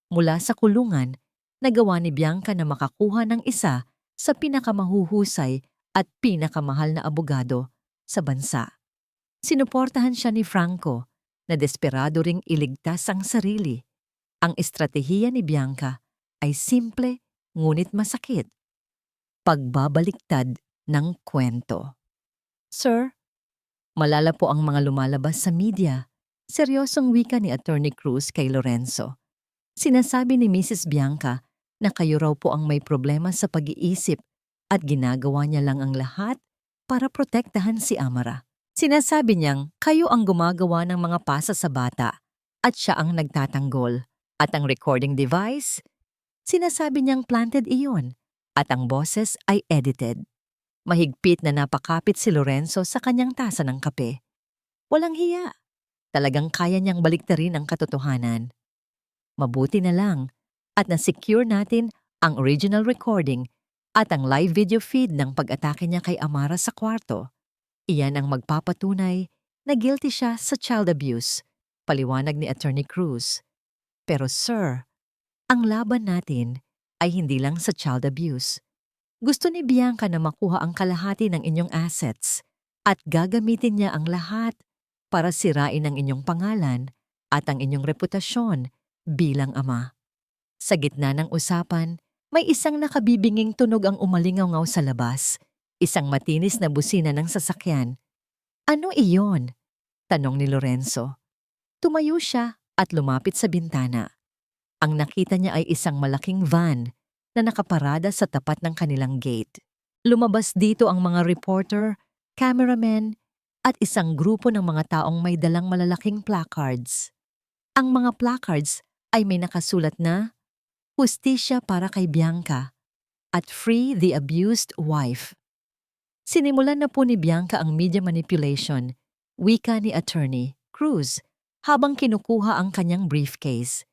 A: Mula sa kulungan, nagawa ni Bianca na makakuha ng isa sa pinakamahuhusay at pinakamahal na abogado sa bansa. Sinuportahan siya ni Franco na desperado ring iligtas ang sarili. Ang estratehiya ni Bianca ay simple ngunit masakit. Pagbabaliktad ng kwento. Sir, malala po ang mga lumalabas sa media. Seryosong wika ni Attorney Cruz kay Lorenzo. Sinasabi ni Mrs. Bianca na kayo raw po ang may problema sa pag-iisip at ginagawa niya lang ang lahat para protektahan si Amara. Sinasabi niyang kayo ang gumagawa ng mga pasa sa bata at siya ang nagtatanggol. At ang recording device, sinasabi niyang planted iyon at ang boses ay edited. Mahigpit na napakapit si Lorenzo sa kanyang tasa ng kape. Walang hiya. Talagang kaya niyang baliktarin ang katotohanan. Mabuti na lang at na-secure natin ang original recording at ang live video feed ng pag-atake niya kay Amara sa kwarto. Iyan ang magpapatunay na guilty siya sa child abuse, paliwanag ni Attorney Cruz. Pero sir, ang laban natin ay hindi lang sa child abuse. Gusto ni Bianca na makuha ang kalahati ng inyong assets at gagamitin niya ang lahat para sirain ang inyong pangalan at ang inyong reputasyon bilang ama. Sa gitna ng usapan, may isang nakabibinging tunog ang umalingaw sa labas. Isang matinis na busina ng sasakyan. Ano iyon? Tanong ni Lorenzo. Tumayo siya at lumapit sa bintana. Ang nakita niya ay isang malaking van na nakaparada sa tapat ng kanilang gate. Lumabas dito ang mga reporter, cameraman, at isang grupo ng mga taong may dalang malalaking placards. Ang mga placards ay may nakasulat na Hustisya para kay Bianca at Free the Abused Wife. Sinimulan na po ni Bianca ang media manipulation, wika ni Attorney Cruz, habang kinukuha ang kanyang briefcase.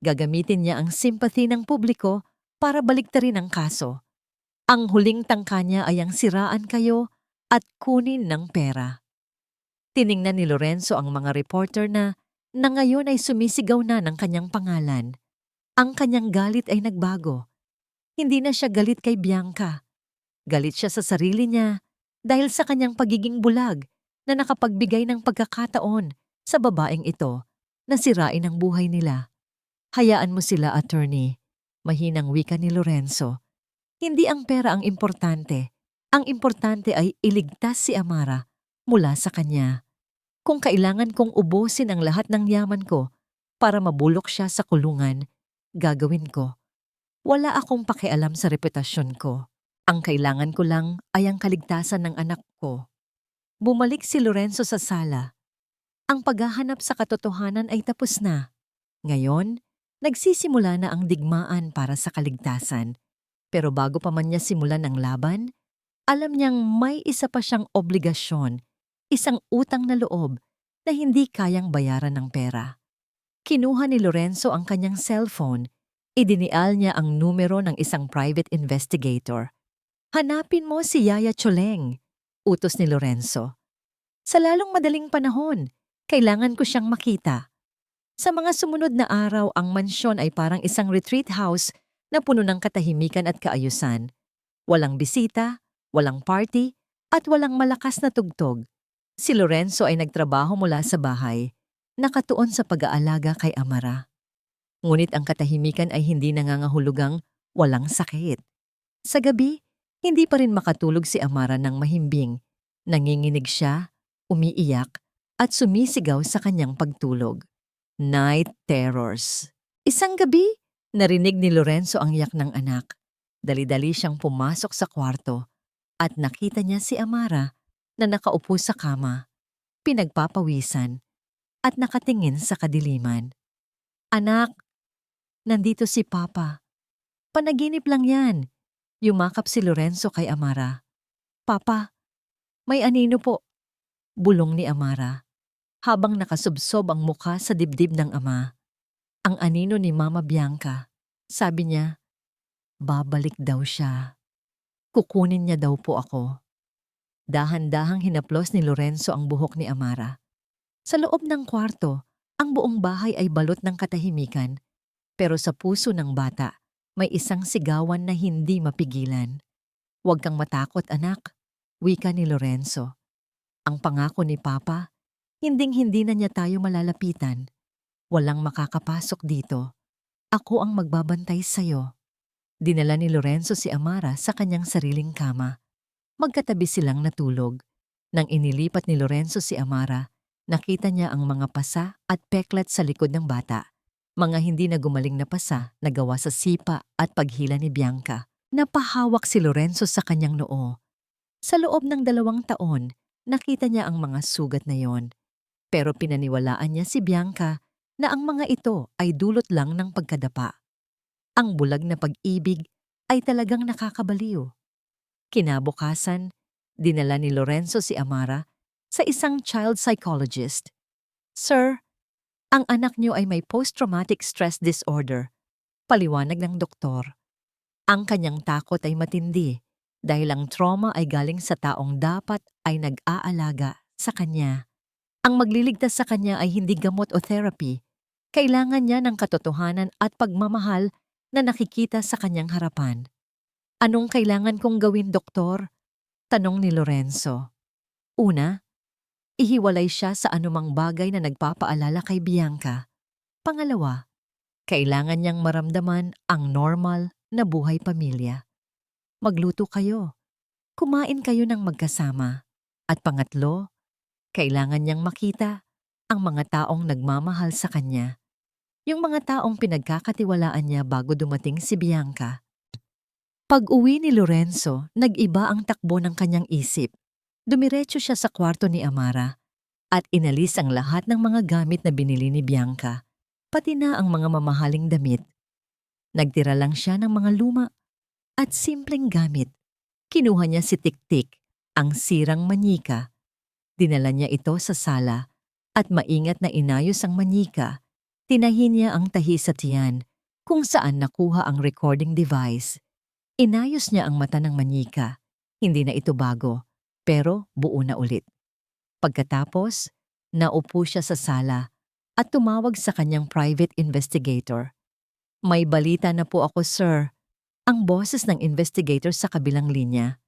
A: Gagamitin niya ang sympathy ng publiko para baliktarin ang kaso. Ang huling tangka niya ay ang siraan kayo at kunin ng pera. Tiningnan ni Lorenzo ang mga reporter na ngayon ay sumisigaw na ng kanyang pangalan. Ang kanyang galit ay nagbago. Hindi na siya galit kay Bianca. Galit siya sa sarili niya dahil sa kanyang pagiging bulag na nakapagbigay ng pagkakataon sa babaeng ito na sirain ang buhay nila. Hayaan mo sila, attorney. Mahinang wika ni Lorenzo. Hindi ang pera ang importante. Ang importante ay iligtas si Amara mula sa kanya. Kung kailangan kong ubusin ang lahat ng yaman ko para mabulok siya sa kulungan, gagawin ko. Wala akong pakialam sa reputasyon ko. Ang kailangan ko lang ay ang kaligtasan ng anak ko. Bumalik si Lorenzo sa sala. Ang paghahanap sa katotohanan ay tapos na. Ngayon, nagsisimula na ang digmaan para sa kaligtasan. Pero bago pa man niya simulan ang laban, alam niyang may isa pa siyang obligasyon, isang utang na loob na hindi kayang bayaran ng pera. Kinuha ni Lorenzo ang kanyang cellphone, idinial niya ang numero ng isang private investigator. Hanapin mo si Yaya Choleng, utos ni Lorenzo. Sa lalong madaling panahon, kailangan ko siyang makita. Sa mga sumunod na araw, ang mansyon ay parang isang retreat house na puno ng katahimikan at kaayusan. Walang bisita, walang party, at walang malakas na tugtog. Si Lorenzo ay nagtrabaho mula sa bahay, nakatuon sa pag-aalaga kay Amara. Ngunit ang katahimikan ay hindi nangangahulugang walang sakit. Sa gabi, hindi pa rin makatulog si Amara ng mahimbing. Nanginginig siya, umiiyak, at sumisigaw sa kanyang pagtulog. Night terrors. Isang gabi, narinig ni Lorenzo ang iyak ng anak. Dali-dali siyang pumasok sa kwarto at nakita niya si Amara na nakaupo sa kama, pinagpapawisan at nakatingin sa kadiliman. Anak, nandito si Papa. Panaginip lang yan. Yumakap si Lorenzo kay Amara. Papa, may anino po. Bulong ni Amara habang nakasubsob ang mukha sa dibdib ng ama. Ang anino ni Mama Bianca. Sabi niya, babalik daw siya. Kukunin niya daw po ako. Dahan-dahang hinaplos ni Lorenzo ang buhok ni Amara. Sa loob ng kwarto, ang buong bahay ay balot ng katahimikan. Pero sa puso ng bata, may isang sigawan na hindi mapigilan. Huwag kang matakot, anak, wika ni Lorenzo. Ang pangako ni Papa, hinding-hindi na niya tayo malalapitan. Walang makakapasok dito. Ako ang magbabantay sa'yo. Dinala ni Lorenzo si Amara sa kanyang sariling kama. Magkatabi silang natulog. Nang inilipat ni Lorenzo si Amara, nakita niya ang mga pasa at peklat sa likod ng bata. Mga hindi na gumaling na pasa na gawa sa sipa at paghila ni Bianca. Napahawak si Lorenzo sa kanyang noo. Sa loob ng 2 taon, nakita niya ang mga sugat na yon. Pero pinaniwalaan niya si Bianca na ang mga ito ay dulot lang ng pagkadapa. Ang bulag na pag-ibig ay talagang nakakabaliw. Kinabukasan, dinala ni Lorenzo si Amara sa isang child psychologist. Sir, ang anak niyo ay may post-traumatic stress disorder, paliwanag ng doktor. Ang kanyang takot ay matindi dahil ang trauma ay galing sa taong dapat ay nag-aalaga sa kanya. Ang magliligtas sa kanya ay hindi gamot o therapy. Kailangan niya ng katotohanan at pagmamahal na nakikita sa kanyang harapan. Anong kailangan kong gawin, doktor? Tanong ni Lorenzo. Una, ihiwalay siya sa anumang bagay na nagpapaalala kay Bianca. Pangalawa, kailangan niyang maramdaman ang normal na buhay pamilya. Magluto kayo. kumain kayo ng magkasama. At pangatlo, kailangan niyang makita ang mga taong nagmamahal sa kanya. Yung mga taong pinagkakatiwalaan niya bago dumating si Bianca. Pag-uwi ni Lorenzo, nag-iba ang takbo ng kanyang isip. Dumiretso siya sa kwarto ni Amara at inalis ang lahat ng mga gamit na binili ni Bianca, pati na ang mga mamahaling damit. Nagtira lang siya ng mga luma at simpleng gamit. Kinuha niya si Tik-Tik, ang sirang manyika. Dinala niya ito sa sala at maingat na inayos ang manyika. Tinahi niya ang tahi sa tiyan kung saan nakuha ang recording device. Inayos niya ang mata ng manyika. Hindi na ito bago, pero buo na ulit. Pagkatapos, naupo siya sa sala at tumawag sa kanyang private investigator. May balita na po ako, sir. Ang boses ng investigator sa kabilang linya.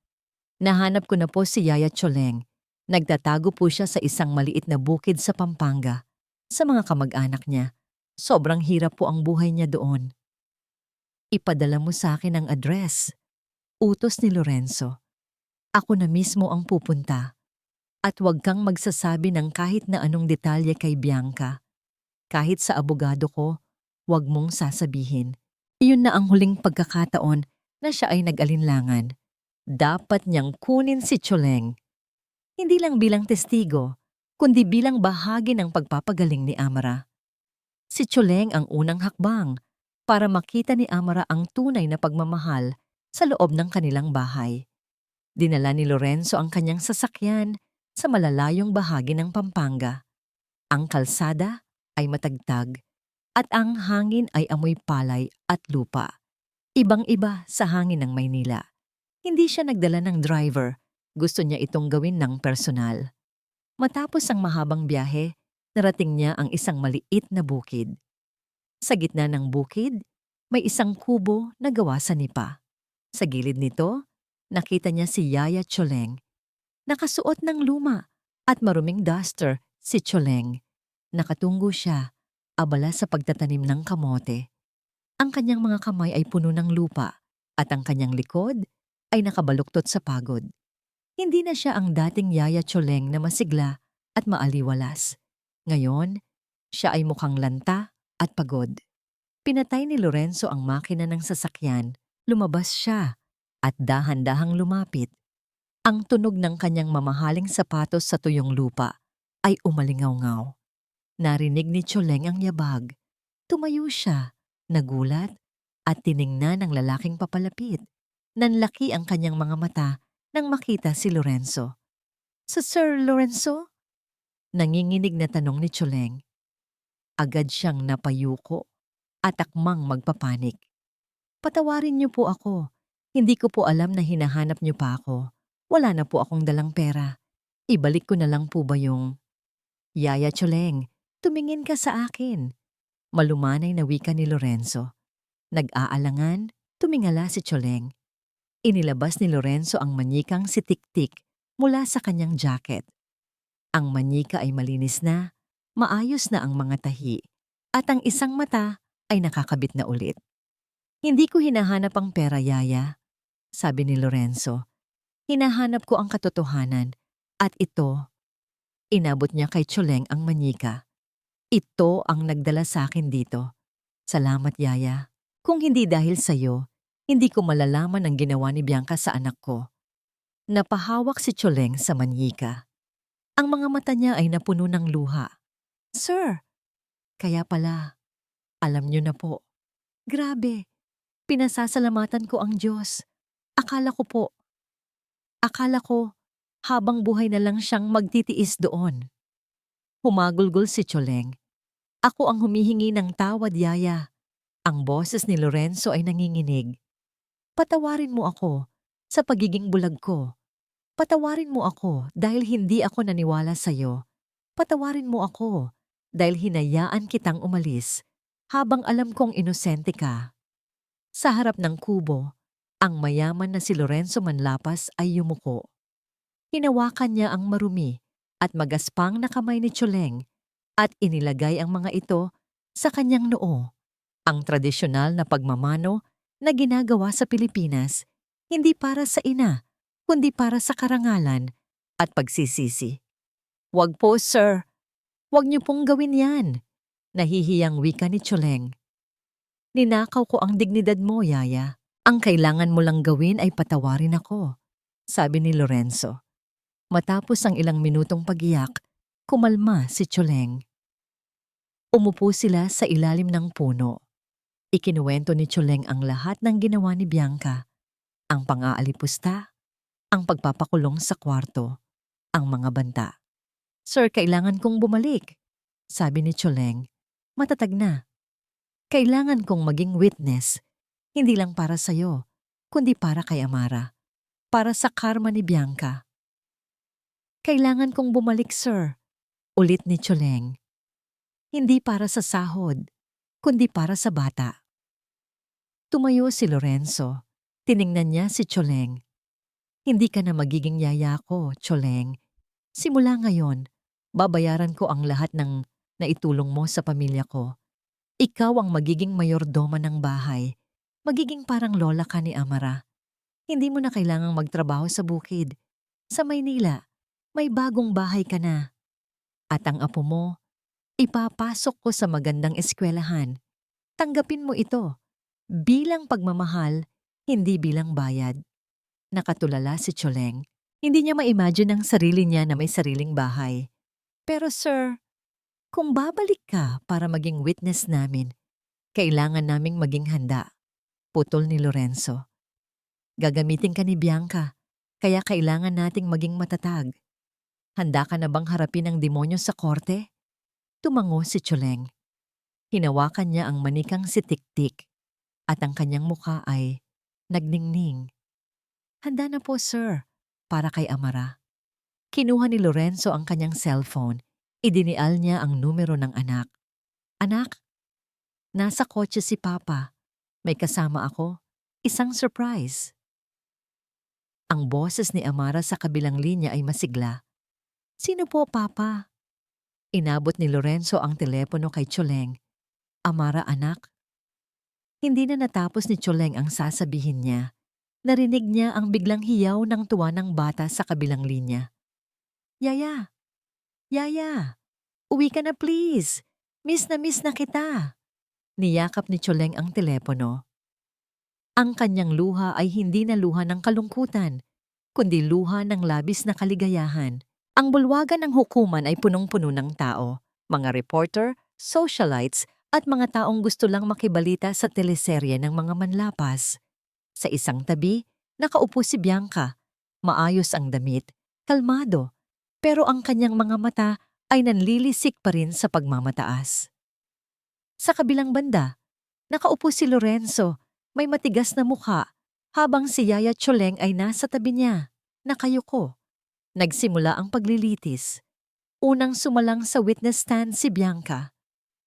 A: Nahanap ko na po si Yaya Choleng. Nagtatago po siya sa isang maliit na bukid sa Pampanga. Sa mga kamag-anak niya, sobrang hirap po ang buhay niya doon. Ipadala mo sa akin ang address. Utos ni Lorenzo. Ako na mismo ang pupunta. At huwag kang magsasabi ng kahit na anong detalye kay Bianca. Kahit sa abogado ko, huwag mong sasabihin. Iyon na ang huling pagkakataon na siya ay nag-alinlangan. Dapat niyang kunin si Choleng. Hindi lang bilang testigo, kundi bilang bahagi ng pagpapagaling ni Amara. Si Choleng ang unang hakbang para makita ni Amara ang tunay na pagmamahal sa loob ng kanilang bahay. Dinala ni Lorenzo ang kanyang sasakyan sa malalayong bahagi ng Pampanga. Ang kalsada ay matagtag at ang hangin ay amoy palay at lupa. Ibang-iba sa hangin ng Maynila. Hindi siya nagdala ng driver. Gusto niya itong gawin ng personal. Matapos ang mahabang biyahe, narating niya ang isang maliit na bukid. Sa gitna ng bukid, may isang kubo na gawa sa nipa. Sa gilid nito, nakita niya si Yaya Choleng. Nakasuot ng luma at maruming duster si Choleng. Nakatungo siya, abala sa pagtatanim ng kamote. Ang kanyang mga kamay ay puno ng lupa at ang kanyang likod ay nakabaluktot sa pagod. Hindi na siya ang dating Yaya Choleng na masigla at maaliwalas. Ngayon, siya ay mukhang lanta at pagod. Pinatay ni Lorenzo ang makina ng sasakyan, lumabas siya at dahan-dahang lumapit. Ang tunog ng kanyang mamahaling sapatos sa tuyong lupa ay umalingaw-ngaw. Narinig ni Choleng ang yabag. Tumayo siya, nagulat at tiningnan ang lalaking papalapit. Nanlaki ang kanyang mga mata nang makita si Lorenzo. "Sa Sir Lorenzo?" Nanginginig na tanong ni Choleng. Agad siyang napayuko at akmang magpapanik. "Patawarin niyo po ako. Hindi ko po alam na hinahanap niyo pa ako. Wala na po akong dalang pera. Ibalik ko na lang po ba yung..." "Yaya Choleng, tumingin ka sa akin." Malumanay na wika ni Lorenzo. Nag-aalangan, tumingala si Choleng. Inilabas ni Lorenzo ang manyikang si Tik-Tik mula sa kanyang jacket. Ang manyika ay malinis na, maayos na ang mga tahi, at ang isang mata ay nakakabit na ulit. "Hindi ko hinahanap ang pera, Yaya," sabi ni Lorenzo. "Hinahanap ko ang katotohanan, at ito..." Inabot niya kay Choleng ang manyika. "Ito ang nagdala sa akin dito. Salamat, Yaya. Kung hindi dahil sa'yo, hindi ko malalaman ang ginawa ni Bianca sa anak ko." Napahawak si Choleng sa manyika. Ang mga mata niya ay napuno ng luha. "Sir, kaya pala, alam niyo na po. Grabe, pinasasalamatan ko ang Diyos. Akala ko habang buhay na lang siyang magtitiis doon." Humagulgol si Choleng. "Ako ang humihingi ng tawad, Yaya." Ang boses ni Lorenzo ay nanginginig. "Patawarin mo ako sa pagiging bulag ko. Patawarin mo ako dahil hindi ako naniwala sa'yo. Patawarin mo ako dahil hinayaan kitang umalis habang alam kong inosente ka." Sa harap ng kubo, ang mayaman na si Lorenzo Manlapas ay yumuko. Hinawakan niya ang marumi at magaspang na kamay ni Choleng at inilagay ang mga ito sa kanyang noo. Ang tradisyonal na pagmamano na ginagawa sa Pilipinas, hindi para sa ina, kundi para sa karangalan at pagsisisi. Wag po, sir. Wag niyo pong gawin yan. Nahihiyang wika ni Choleng. Ninakaw ko ang dignidad mo, Yaya. Ang kailangan mo lang gawin ay patawarin ako, sabi ni Lorenzo. Matapos ang ilang minutong pagiyak, kumalma si Choleng. Umupo sila sa ilalim ng puno. Ikinuwento ni Choleng ang lahat ng ginawa ni Bianca. Ang pang-aalipusta, ang pagpapakulong sa kwarto, ang mga banta. Sir, kailangan kong bumalik, sabi ni Choleng. Matatag na. Kailangan kong maging witness, hindi lang para sa'yo, kundi para kay Amara. Para sa karma ni Bianca. Kailangan kong bumalik, sir, ulit ni Choleng. Hindi para sa sahod, kundi para sa bata. Tumayo si Lorenzo. Tiningnan niya si Choleng. Hindi ka na magiging yaya ko, Choleng. Simula ngayon, babayaran ko ang lahat ng naitulong mo sa pamilya ko. Ikaw ang magiging mayordoma ng bahay. Magiging parang lola ka ni Amara. Hindi mo na kailangang magtrabaho sa bukid. Sa Maynila, may bagong bahay ka na. At ang apo mo, ipapasok ko sa magandang eskwelahan. Tanggapin mo ito. Bilang pagmamahal, hindi bilang bayad. Nakatulala si Choleng. Hindi niya ma-imagine ang sarili niya na may sariling bahay. Pero sir, kung babalik ka para maging witness namin, kailangan naming maging handa. Putol ni Lorenzo. Gagamitin ka ni Bianca, kaya kailangan nating maging matatag. Handa ka na bang harapin ang demonyo sa korte? Tumango si Choleng. Hinawakan niya ang manikang si Tiktik at ang kanyang mukha ay nagningning. Handa na po, sir, para kay Amara. Kinuha ni Lorenzo ang kanyang cellphone. Idinial niya ang numero ng anak. Anak, nasa kotse si Papa. May kasama ako. Isang surprise. Ang boses ni Amara sa kabilang linya ay masigla. Sino po, Papa? Inabot ni Lorenzo ang telepono kay Choleng. Amara, anak. Hindi na natapos ni Choleng ang sasabihin niya. Narinig niya ang biglang hiyaw ng tuwa ng bata sa kabilang linya. Yaya! Yaya! Uwi ka na please! Miss na kita! Niyakap ni Choleng ang telepono. Ang kanyang luha ay hindi na luha ng kalungkutan, kundi luha ng labis na kaligayahan. Ang bulwagan ng hukuman ay punong-puno ng tao, mga reporter, socialites, at mga taong gusto lang makibalita sa teleserye ng mga manlapas. Sa isang tabi, nakaupo si Bianca. Maayos ang damit, kalmado, pero ang kanyang mga mata ay nanlilisik pa rin sa pagmamataas. Sa kabilang banda, nakaupo si Lorenzo, may matigas na mukha, habang si Yaya Choleng ay nasa tabi niya, nakayuko. Nagsimula ang paglilitis. Unang sumalang sa witness stand si Bianca.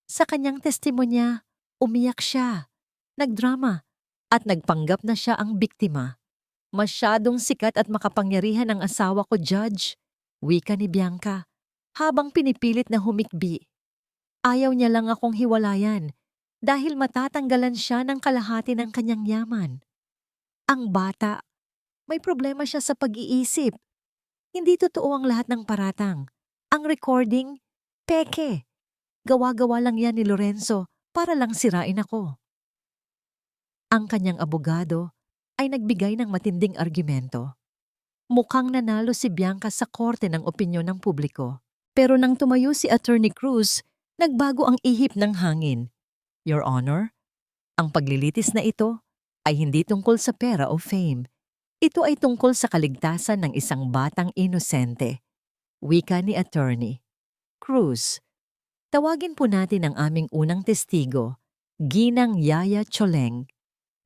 A: Sa kanyang testimonya, umiyak siya, nagdrama, at nagpanggap na siya ang biktima. Masyadong sikat at makapangyarihan ang asawa ko, Judge, wika ni Bianca, habang pinipilit na humikbi. Ayaw niya lang akong hiwalayan dahil matatanggalan siya ng kalahati ng kanyang yaman. Ang bata, may problema siya sa pag-iisip. Hindi totoo ang lahat ng paratang. Ang recording, peke. Gawa-gawa lang yan ni Lorenzo para lang sirain ako. Ang kanyang abogado ay nagbigay ng matinding argumento. Mukhang nanalo si Bianca sa korte ng opinyon ng publiko. Pero nang tumayo si Attorney Cruz, nagbago ang ihip ng hangin. Your Honor, ang paglilitis na ito ay hindi tungkol sa pera o fame. Ito ay tungkol sa kaligtasan ng isang batang inosente. Wika ni Attorney Cruz. Tawagin po natin ang aming unang testigo, Ginang Yaya Choleng.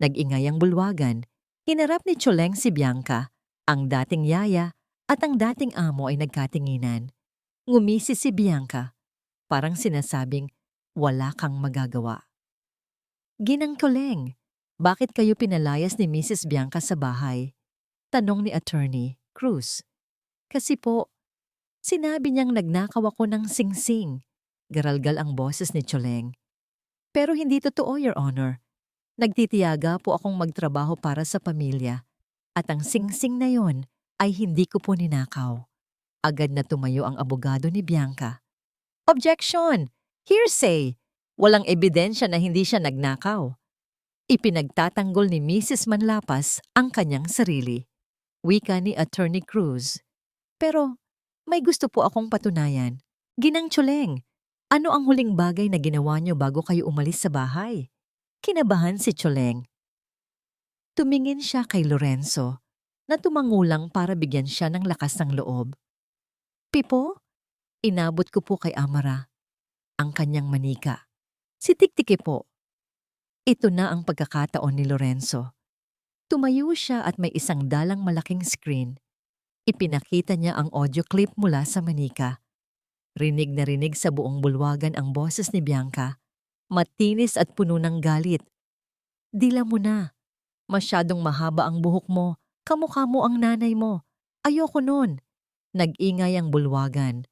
A: Nag-ingay ang bulwagan. Hinarap ni Choleng si Bianca. Ang dating yaya at ang dating amo ay nagkatinginan. Ngumisi si Bianca. Parang sinasabing, wala kang magagawa. Ginang Choleng, bakit kayo pinalayas ni Mrs. Bianca sa bahay? Tanong ni Attorney Cruz. Kasi po, sinabi niyang nagnakaw ako ng singsing. Garalgal ang boses ni Choleng. Pero hindi totoo, Your Honor. Nagtitiyaga po akong magtrabaho para sa pamilya. At ang singsing na yon ay hindi ko po ninakaw. Agad na tumayo ang abogado ni Bianca. Objection! Hearsay! Walang ebidensya na hindi siya nagnakaw. Ipinagtatanggol ni Mrs. Manlapas ang kanyang sarili. Wika ni Attorney Cruz. Pero may gusto po akong patunayan. Ginang Tsuleng, ano ang huling bagay na ginawa niyo bago kayo umalis sa bahay? Kinabahan si Tsuleng. Tumingin siya kay Lorenzo na tumangulang para bigyan siya ng lakas ng loob. Pipo, inabot ko po kay Amara ang kanyang manika. Si Tiktiki po. Ito na ang pagkakataon ni Lorenzo. Tumayo siya at may isang dalang malaking screen. Ipinakita niya ang audio clip mula sa manika. Rinig na rinig sa buong bulwagan ang boses ni Bianca. Matinis at puno ng galit. Dila mo na. Masyadong mahaba ang buhok mo. Kamukha mo ang nanay mo. Ayoko nun. Nag-ingay ang bulwagan.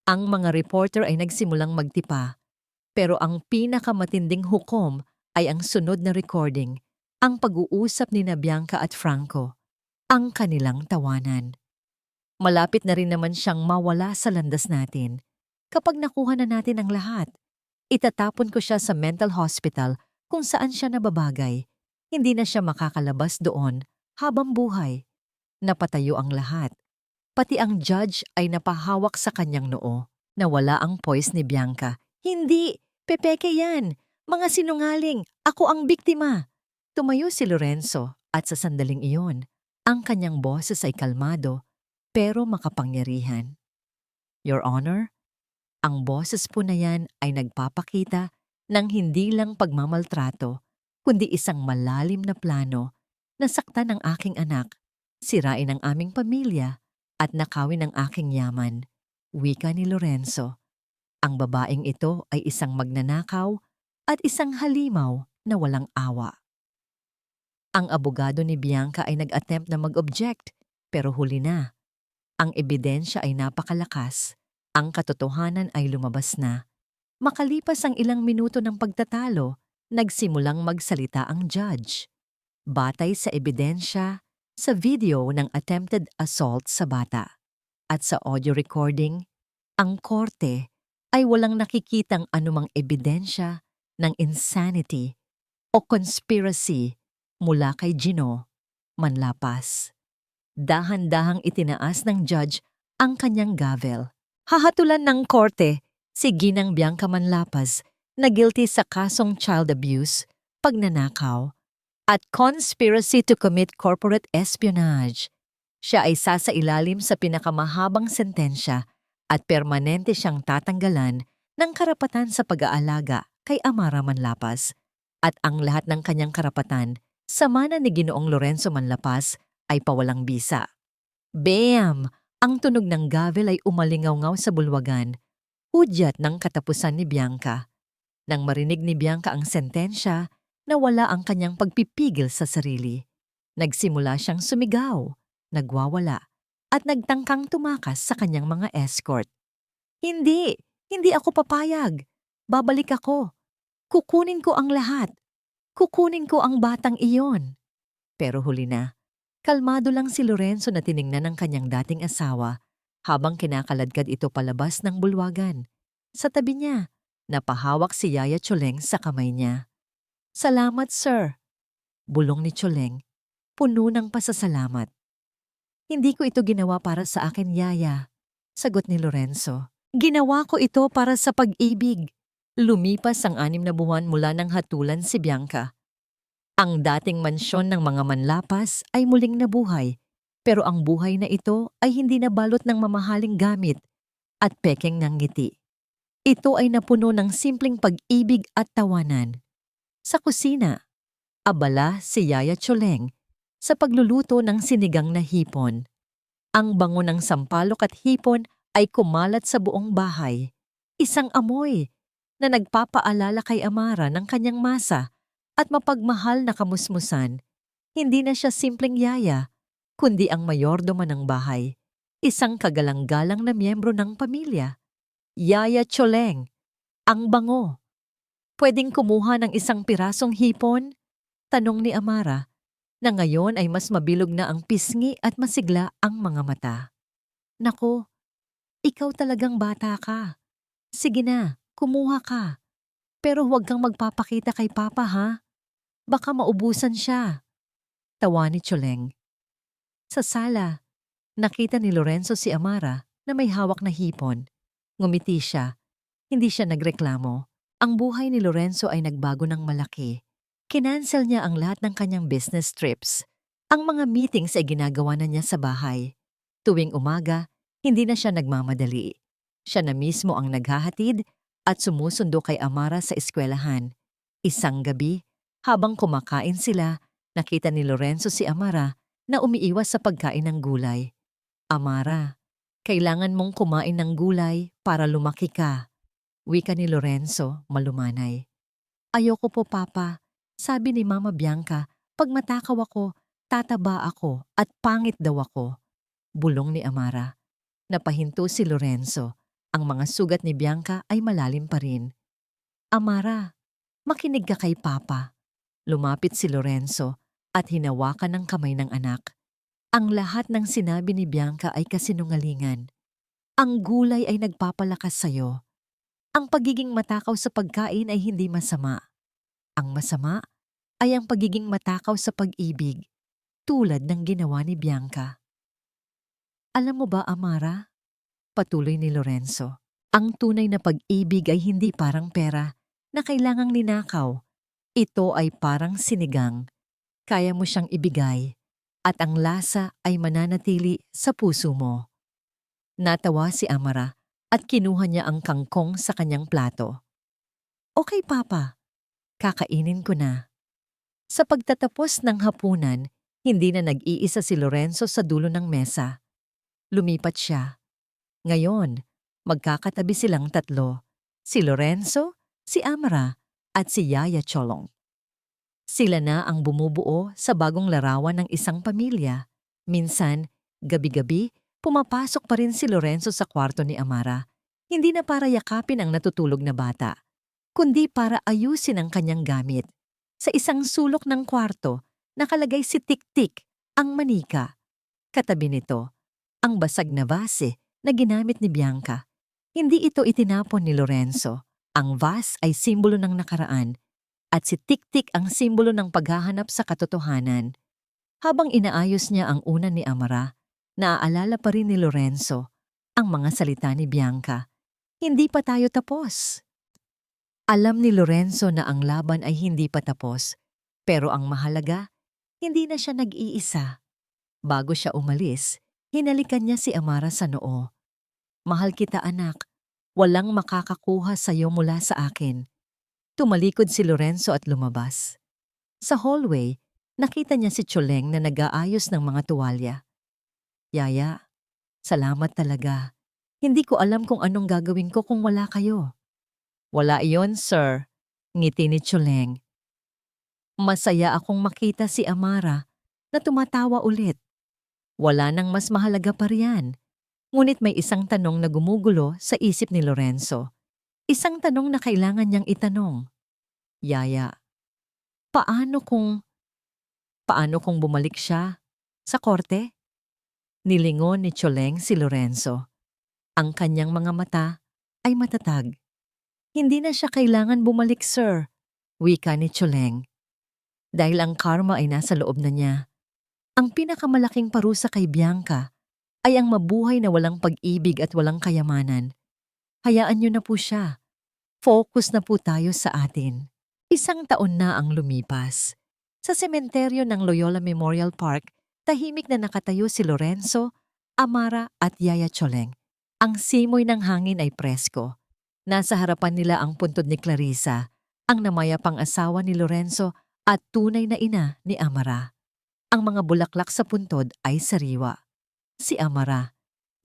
A: Ang mga reporter ay nagsimulang magtipa. Pero ang pinakamatinding hukom ay ang sunod na recording, ang pag-uusap ni Bianca at Franco, ang kanilang tawanan. Malapit na rin naman siyang mawala sa landas natin. Kapag nakuha na natin ang lahat, itatapon ko siya sa mental hospital kung saan siya nababagay. Hindi na siya makakalabas doon habang buhay. Napatayo ang lahat. Pati ang judge ay napahawak sa kanyang noo. Nawala ang poise ni Bianca. Hindi! Pepeke yan! Mga sinungaling! Ako ang biktima! Tumayo si Lorenzo at sa sandaling iyon, ang kanyang boses ay kalmado pero makapangyarihan. Your Honor, ang boses po na yan ay nagpapakita ng hindi lang pagmamaltrato, kundi isang malalim na plano na saktan ang aking anak, sirain ang aming pamilya at nakawin ang aking yaman. Wika ni Lorenzo. Ang babaeng ito ay isang magnanakaw at isang halimaw na walang awa. Ang abogado ni Bianca ay nag-attempt na mag-object pero huli na. Ang ebidensya ay napakalakas. Ang katotohanan ay lumabas na. Makalipas ang ilang minuto ng pagtatalo, nagsimulang magsalita ang judge. Batay sa ebidensya, sa video ng attempted assault sa bata, at sa audio recording, ang korte ay walang nakikitang anumang ebidensya ng insanity o conspiracy mula kay Gino Manlapas. Dahan-dahang itinaas ng judge ang kanyang gavel. Hahatulan ng korte si Ginang Bianca Manlapas na guilty sa kasong child abuse, pagnanakaw, at conspiracy to commit corporate espionage. Siya ay sasailalim sa pinakamahabang sentensya at permanente siyang tatanggalan ng karapatan sa pag-aalaga kay Amara Manlapas at ang lahat ng kanyang karapatan sa mana ni Ginoong Lorenzo Manlapas ay pawalang bisa. Bam! Ang tunog ng gavel ay umalingaw-ngaw sa bulwagan, hudyat ng katapusan ni Bianca. Nang marinig ni Bianca ang sentensya, nawala ang kanyang pagpipigil sa sarili. Nagsimula siyang sumigaw, nagwawala, at nagtangkang tumakas sa kanyang mga escort. Hindi! Hindi ako papayag! Babalik ako! Kukunin ko ang lahat! Kukunin ko ang batang iyon! Pero huli na, kalmado lang si Lorenzo na tiningnan ng kanyang dating asawa habang kinakaladkad ito palabas ng bulwagan. Sa tabi niya, napahawak si Yaya Tsuleng sa kamay niya. Salamat, sir! Bulong ni Tsuleng, puno ng pasasalamat. Hindi ko ito ginawa para sa akin, Yaya, sagot ni Lorenzo. Ginawa ko ito para sa pag-ibig. Lumipas ang 6 na buwan mula nang hatulan si Bianca. Ang dating mansyon ng mga Manlapas ay muling nabuhay, pero ang buhay na ito ay hindi nabalot ng mamahaling gamit at pekeng ng ngiti. Ito ay napuno ng simpleng pag-ibig at tawanan. Sa kusina, abala si Yaya Tsuleng sa pagluluto ng sinigang na hipon. Ang bango ng sampalok at hipon ay kumalat sa buong bahay. Isang amoy na nagpapaalala kay Amara ng kanyang masa at mapagmahal na kamusmusan. Hindi na siya simpleng yaya, kundi ang mayordomo ng bahay. Isang kagalang-galang na miyembro ng pamilya. Yaya Tsuleng, ang bango. Pwedeng kumuha ng isang pirasong hipon? Tanong ni Amara. na ngayon ay mas mabilog na ang pisngi at masigla ang mga mata. Naku, ikaw talagang bata ka. Sige na, kumuha ka. Pero huwag kang magpapakita kay Papa ha. Baka maubusan siya. Tawa ni Choleng. Sa sala, nakita ni Lorenzo si Amara na may hawak na hipon. Ngumiti siya. Hindi siya nagreklamo. Ang buhay ni Lorenzo ay nagbago ng malaki. Kinansel niya ang lahat ng kanyang business trips. Ang mga meetings ay ginagawa na niya sa bahay. Tuwing umaga, hindi na siya nagmamadali. Siya na mismo ang naghahatid at sumusundo kay Amara sa eskwelahan. Isang gabi, habang kumakain sila, nakita ni Lorenzo si Amara na umiiwas sa pagkain ng gulay. Amara, kailangan mong kumain ng gulay para lumaki ka. Wika ni Lorenzo, malumanay. Ayoko po, Papa. Sabi ni Mama Bianca, pag matakaw ako, tataba ako at pangit daw ako. Bulong ni Amara. Napahinto si Lorenzo. Ang mga sugat ni Bianca ay malalim pa rin. Amara, makinig ka kay Papa. Lumapit si Lorenzo at hinawakan ng kamay ng anak. Ang lahat ng sinabi ni Bianca ay kasinungalingan. Ang gulay ay nagpapalakas sa'yo. Ang pagiging matakaw sa pagkain ay hindi masama. Ang masama ay ang pagiging matakaw sa pag-ibig, tulad ng ginawa ni Bianca. Alam mo ba, Amara? Patuloy ni Lorenzo. Ang tunay na pag-ibig ay hindi parang pera na kailangang ninakaw. Ito ay parang sinigang. Kaya mo siyang ibigay at ang lasa ay mananatili sa puso mo. Natawa si Amara at kinuha niya ang kangkong sa kanyang plato. Okay, Papa. Kakainin ko na. Sa pagtatapos ng hapunan, hindi na nag-iisa si Lorenzo sa dulo ng mesa. Lumipat siya. Ngayon, magkakatabi silang tatlo. Si Lorenzo, si Amara, at si Yaya Cholong. Sila na ang bumubuo sa bagong larawan ng isang pamilya. Minsan, gabi-gabi, pumapasok pa rin si Lorenzo sa kwarto ni Amara. Hindi na para yakapin ang natutulog na bata, kundi para ayusin ang kanyang gamit. Sa isang sulok ng kwarto, nakalagay si Tik-Tik, ang manika. Katabi nito, ang basag na vase na ginamit ni Bianca. Hindi ito itinapon ni Lorenzo. Ang vase ay simbolo ng nakaraan at si Tik-Tik ang simbolo ng paghahanap sa katotohanan. Habang inaayos niya ang unan ni Amara, naaalala pa rin ni Lorenzo ang mga salita ni Bianca. Hindi pa tayo tapos. Alam ni Lorenzo na ang laban ay hindi pa tapos, pero ang mahalaga, hindi na siya nag-iisa. Bago siya umalis, hinalikan niya si Amara sa noo. Mahal kita, anak. Walang makakakuha sa iyo mula sa akin. Tumalikod si Lorenzo at lumabas. Sa hallway, nakita niya si Choleng na nag-aayos ng mga tuwalya. Yaya, salamat talaga. Hindi ko alam kung anong gagawin ko kung wala kayo. Wala iyon, sir. Ngiti ni Choleng. Masaya akong makita si Amara na tumatawa ulit. Wala nang mas mahalaga pa riyan. Ngunit may isang tanong na gumugulo sa isip ni Lorenzo. Isang tanong na kailangan niyang itanong. Yaya, paano kung bumalik siya sa korte? Nilingon ni Choleng si Lorenzo. Ang kanyang mga mata ay matatag. Hindi na siya kailangan bumalik, sir, wika ni Choleng. Dahil ang karma ay nasa loob na niya. Ang pinakamalaking parusa kay Bianca ay ang mabuhay na walang pag-ibig at walang kayamanan. Hayaan niyo na po siya. Focus na po tayo sa atin. Isang taon na ang lumipas. Sa sementeryo ng Loyola Memorial Park, tahimik na nakatayo si Lorenzo, Amara at Yaya Choleng. Ang simoy ng hangin ay presko. Nasa harapan nila ang puntod ni Clarissa, ang namayapang asawa ni Lorenzo at tunay na ina ni Amara. Ang mga bulaklak sa puntod ay sariwa. Si Amara,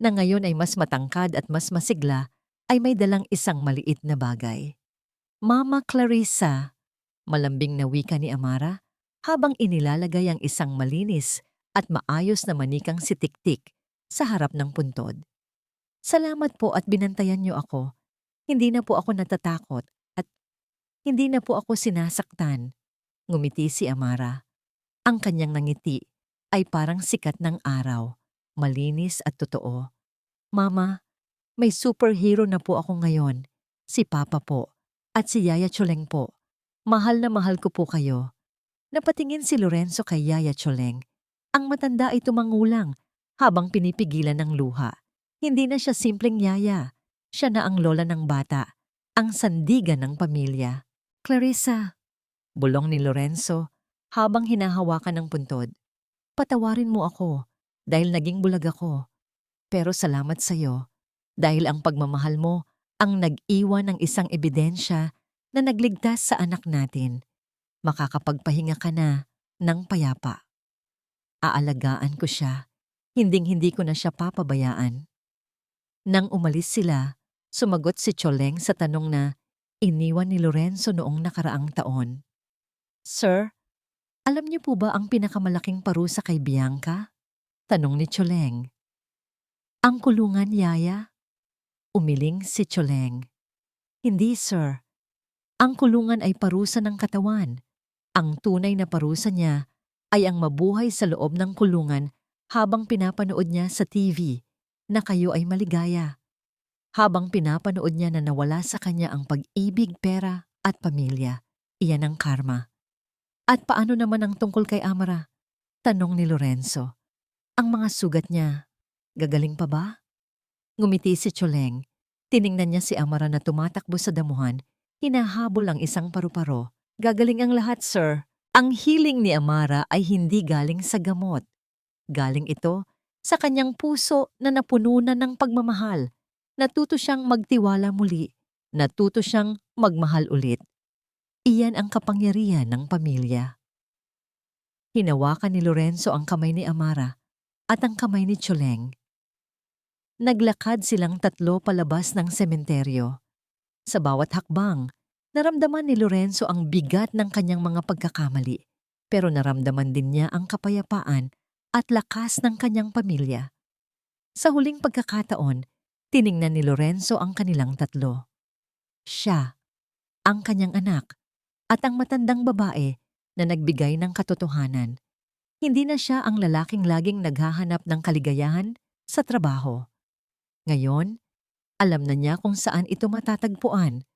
A: na ngayon ay mas matangkad at mas masigla, ay may dalang isang maliit na bagay. Mama Clarissa, malambing na wika ni Amara, habang inilalagay ang isang malinis at maayos na manikang si Tik-Tik sa harap ng puntod. Salamat po at binantayan niyo ako. Hindi na po ako natatakot at hindi na po ako sinasaktan. Ngumiti si Amara. Ang kanyang nangiti ay parang sikat ng araw, malinis at totoo. Mama, may superhero na po ako ngayon. Si Papa po at si Yaya Choleng po. Mahal na mahal ko po kayo. Napatingin si Lorenzo kay Yaya Choleng. Ang matanda ay tumangulang habang pinipigilan ng luha. Hindi na siya simpleng yaya. Siya na ang lola ng bata, ang sandigan ng pamilya. Clarissa, bulong ni Lorenzo habang hinahawakan ng puntod. Patawarin mo ako dahil naging bulag ako. Pero salamat sa'yo dahil ang pagmamahal mo ang nag-iwan ng isang ebidensya na nagligtas sa anak natin. Makakapagpahinga ka na ng payapa. Aalagaan ko siya. Hinding-hindi ko na siya papabayaan. Nang umalis sila, sumagot si Choleng sa tanong na iniwan ni Lorenzo noong nakaraang taon. Sir, alam niyo po ba ang pinakamalaking parusa kay Bianca? Tanong ni Choleng. Ang kulungan, Yaya? Umiling si Choleng. Hindi, sir. Ang kulungan ay parusa ng katawan. Ang tunay na parusa niya ay ang mabuhay sa loob ng kulungan habang pinapanood niya sa TV na kayo ay maligaya. Habang pinapanood niya na nawala sa kanya ang pag-ibig, pera at pamilya. Iyan ang karma. At paano naman ang tungkol kay Amara? Tanong ni Lorenzo. Ang mga sugat niya, gagaling pa ba? Ngumiti si Choleng. Tiningnan niya si Amara na tumatakbo sa damuhan. Hinahabol ang isang paru-paro. Gagaling ang lahat, sir. Ang healing ni Amara ay hindi galing sa gamot. Galing ito sa kanyang puso na napununan ng pagmamahal. Natuto siyang magtiwala muli. Natuto siyang magmahal ulit. Iyan ang kapangyarihan ng pamilya. Hinawakan ni Lorenzo ang kamay ni Amara at ang kamay ni Choleng. Naglakad silang tatlo palabas ng sementeryo. Sa bawat hakbang, naramdaman ni Lorenzo ang bigat ng kanyang mga pagkakamali, pero naramdaman din niya ang kapayapaan at lakas ng kanyang pamilya. Sa huling pagkakataon, tiningnan ni Lorenzo ang kanilang tatlo. Siya, ang kanyang anak, at ang matandang babae na nagbigay ng katotohanan. Hindi na siya ang lalaking laging naghahanap ng kaligayahan sa trabaho. Ngayon, alam na niya kung saan ito matatagpuan.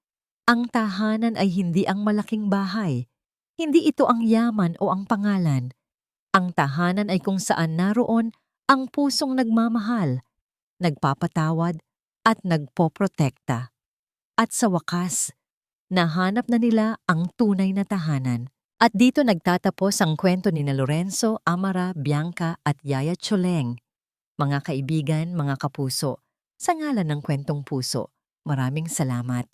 A: Ang tahanan ay hindi ang malaking bahay. Hindi ito ang yaman o ang pangalan. Ang tahanan ay kung saan naroon ang pusong nagmamahal, nagpapatawad at nagpoprotekta. At sa wakas, nahanap na nila ang tunay na tahanan. At dito nagtatapos ang kwento ni na Lorenzo, Amara, Bianca at Yaya Choleng. Mga kaibigan, mga kapuso, sa ngalan ng Kwentong Puso, maraming salamat.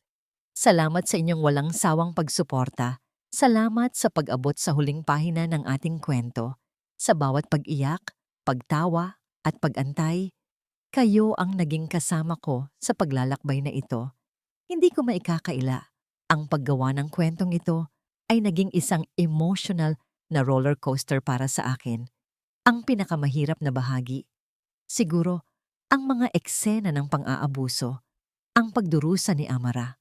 A: Salamat sa inyong walang sawang pagsuporta. Salamat sa pag-abot sa huling pahina ng ating kwento. Sa bawat pag-iyak, pagtawa at pag-antay, kayo ang naging kasama ko sa paglalakbay na ito. Hindi ko maikakaila. Ang paggawa ng kwentong ito ay naging isang emotional na roller coaster para sa akin. Ang pinakamahirap na bahagi, siguro, ang mga eksena ng pang-aabuso, ang pagdurusa ni Amara.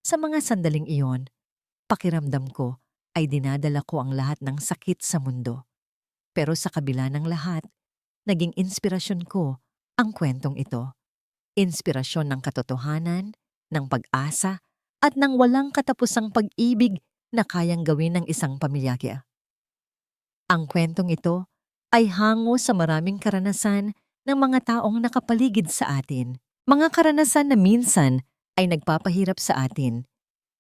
A: Sa mga sandaling iyon, pakiramdam ko ay dinadala ko ang lahat ng sakit sa mundo. Pero sa kabila ng lahat, naging inspirasyon ko ang kwentong ito. Inspirasyon ng katotohanan, ng pag-asa, at ng walang katapusang pag-ibig na kayang gawin ng isang pamilya. Ang kwentong ito ay hango sa maraming karanasan ng mga taong nakapaligid sa atin. Mga karanasan na minsan ay nagpapahirap sa atin,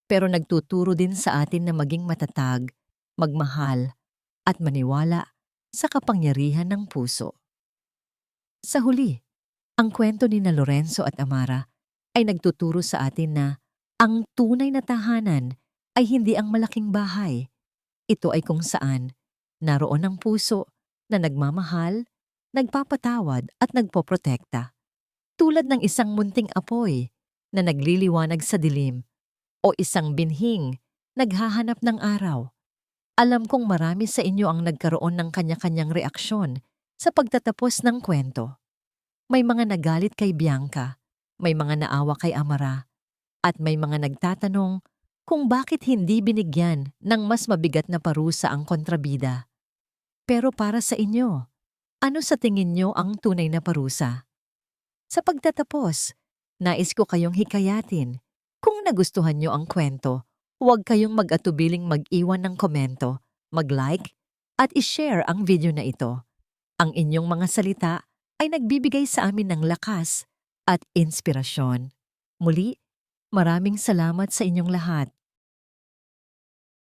A: pero nagtuturo din sa atin na maging matatag, magmahal, at maniwala sa kapangyarihan ng puso. Sa huli, ang kwento ni na Lorenzo at Amara ay nagtuturo sa atin na ang tunay na tahanan ay hindi ang malaking bahay. Ito ay kung saan naroon ang puso na nagmamahal, nagpapatawad at nagpoprotekta. Tulad ng isang munting apoy na nagliliwanag sa dilim o isang binhing naghahanap ng araw. Alam kong marami sa inyo ang nagkaroon ng kanya-kanyang reaksyon sa pagtatapos ng kwento. May mga nagalit kay Bianca, may mga naawa kay Amara, at may mga nagtatanong kung bakit hindi binigyan ng mas mabigat na parusa ang kontrabida. Pero para sa inyo, ano sa tingin nyo ang tunay na parusa? Sa pagtatapos, nais ko kayong hikayatin. Kung nagustuhan nyo ang kwento, huwag kayong mag-atubiling mag-iwan ng komento, mag-like, at i-share ang video na ito. Ang inyong mga salita ay nagbibigay sa amin ng lakas at inspirasyon. Muli, maraming salamat sa inyong lahat.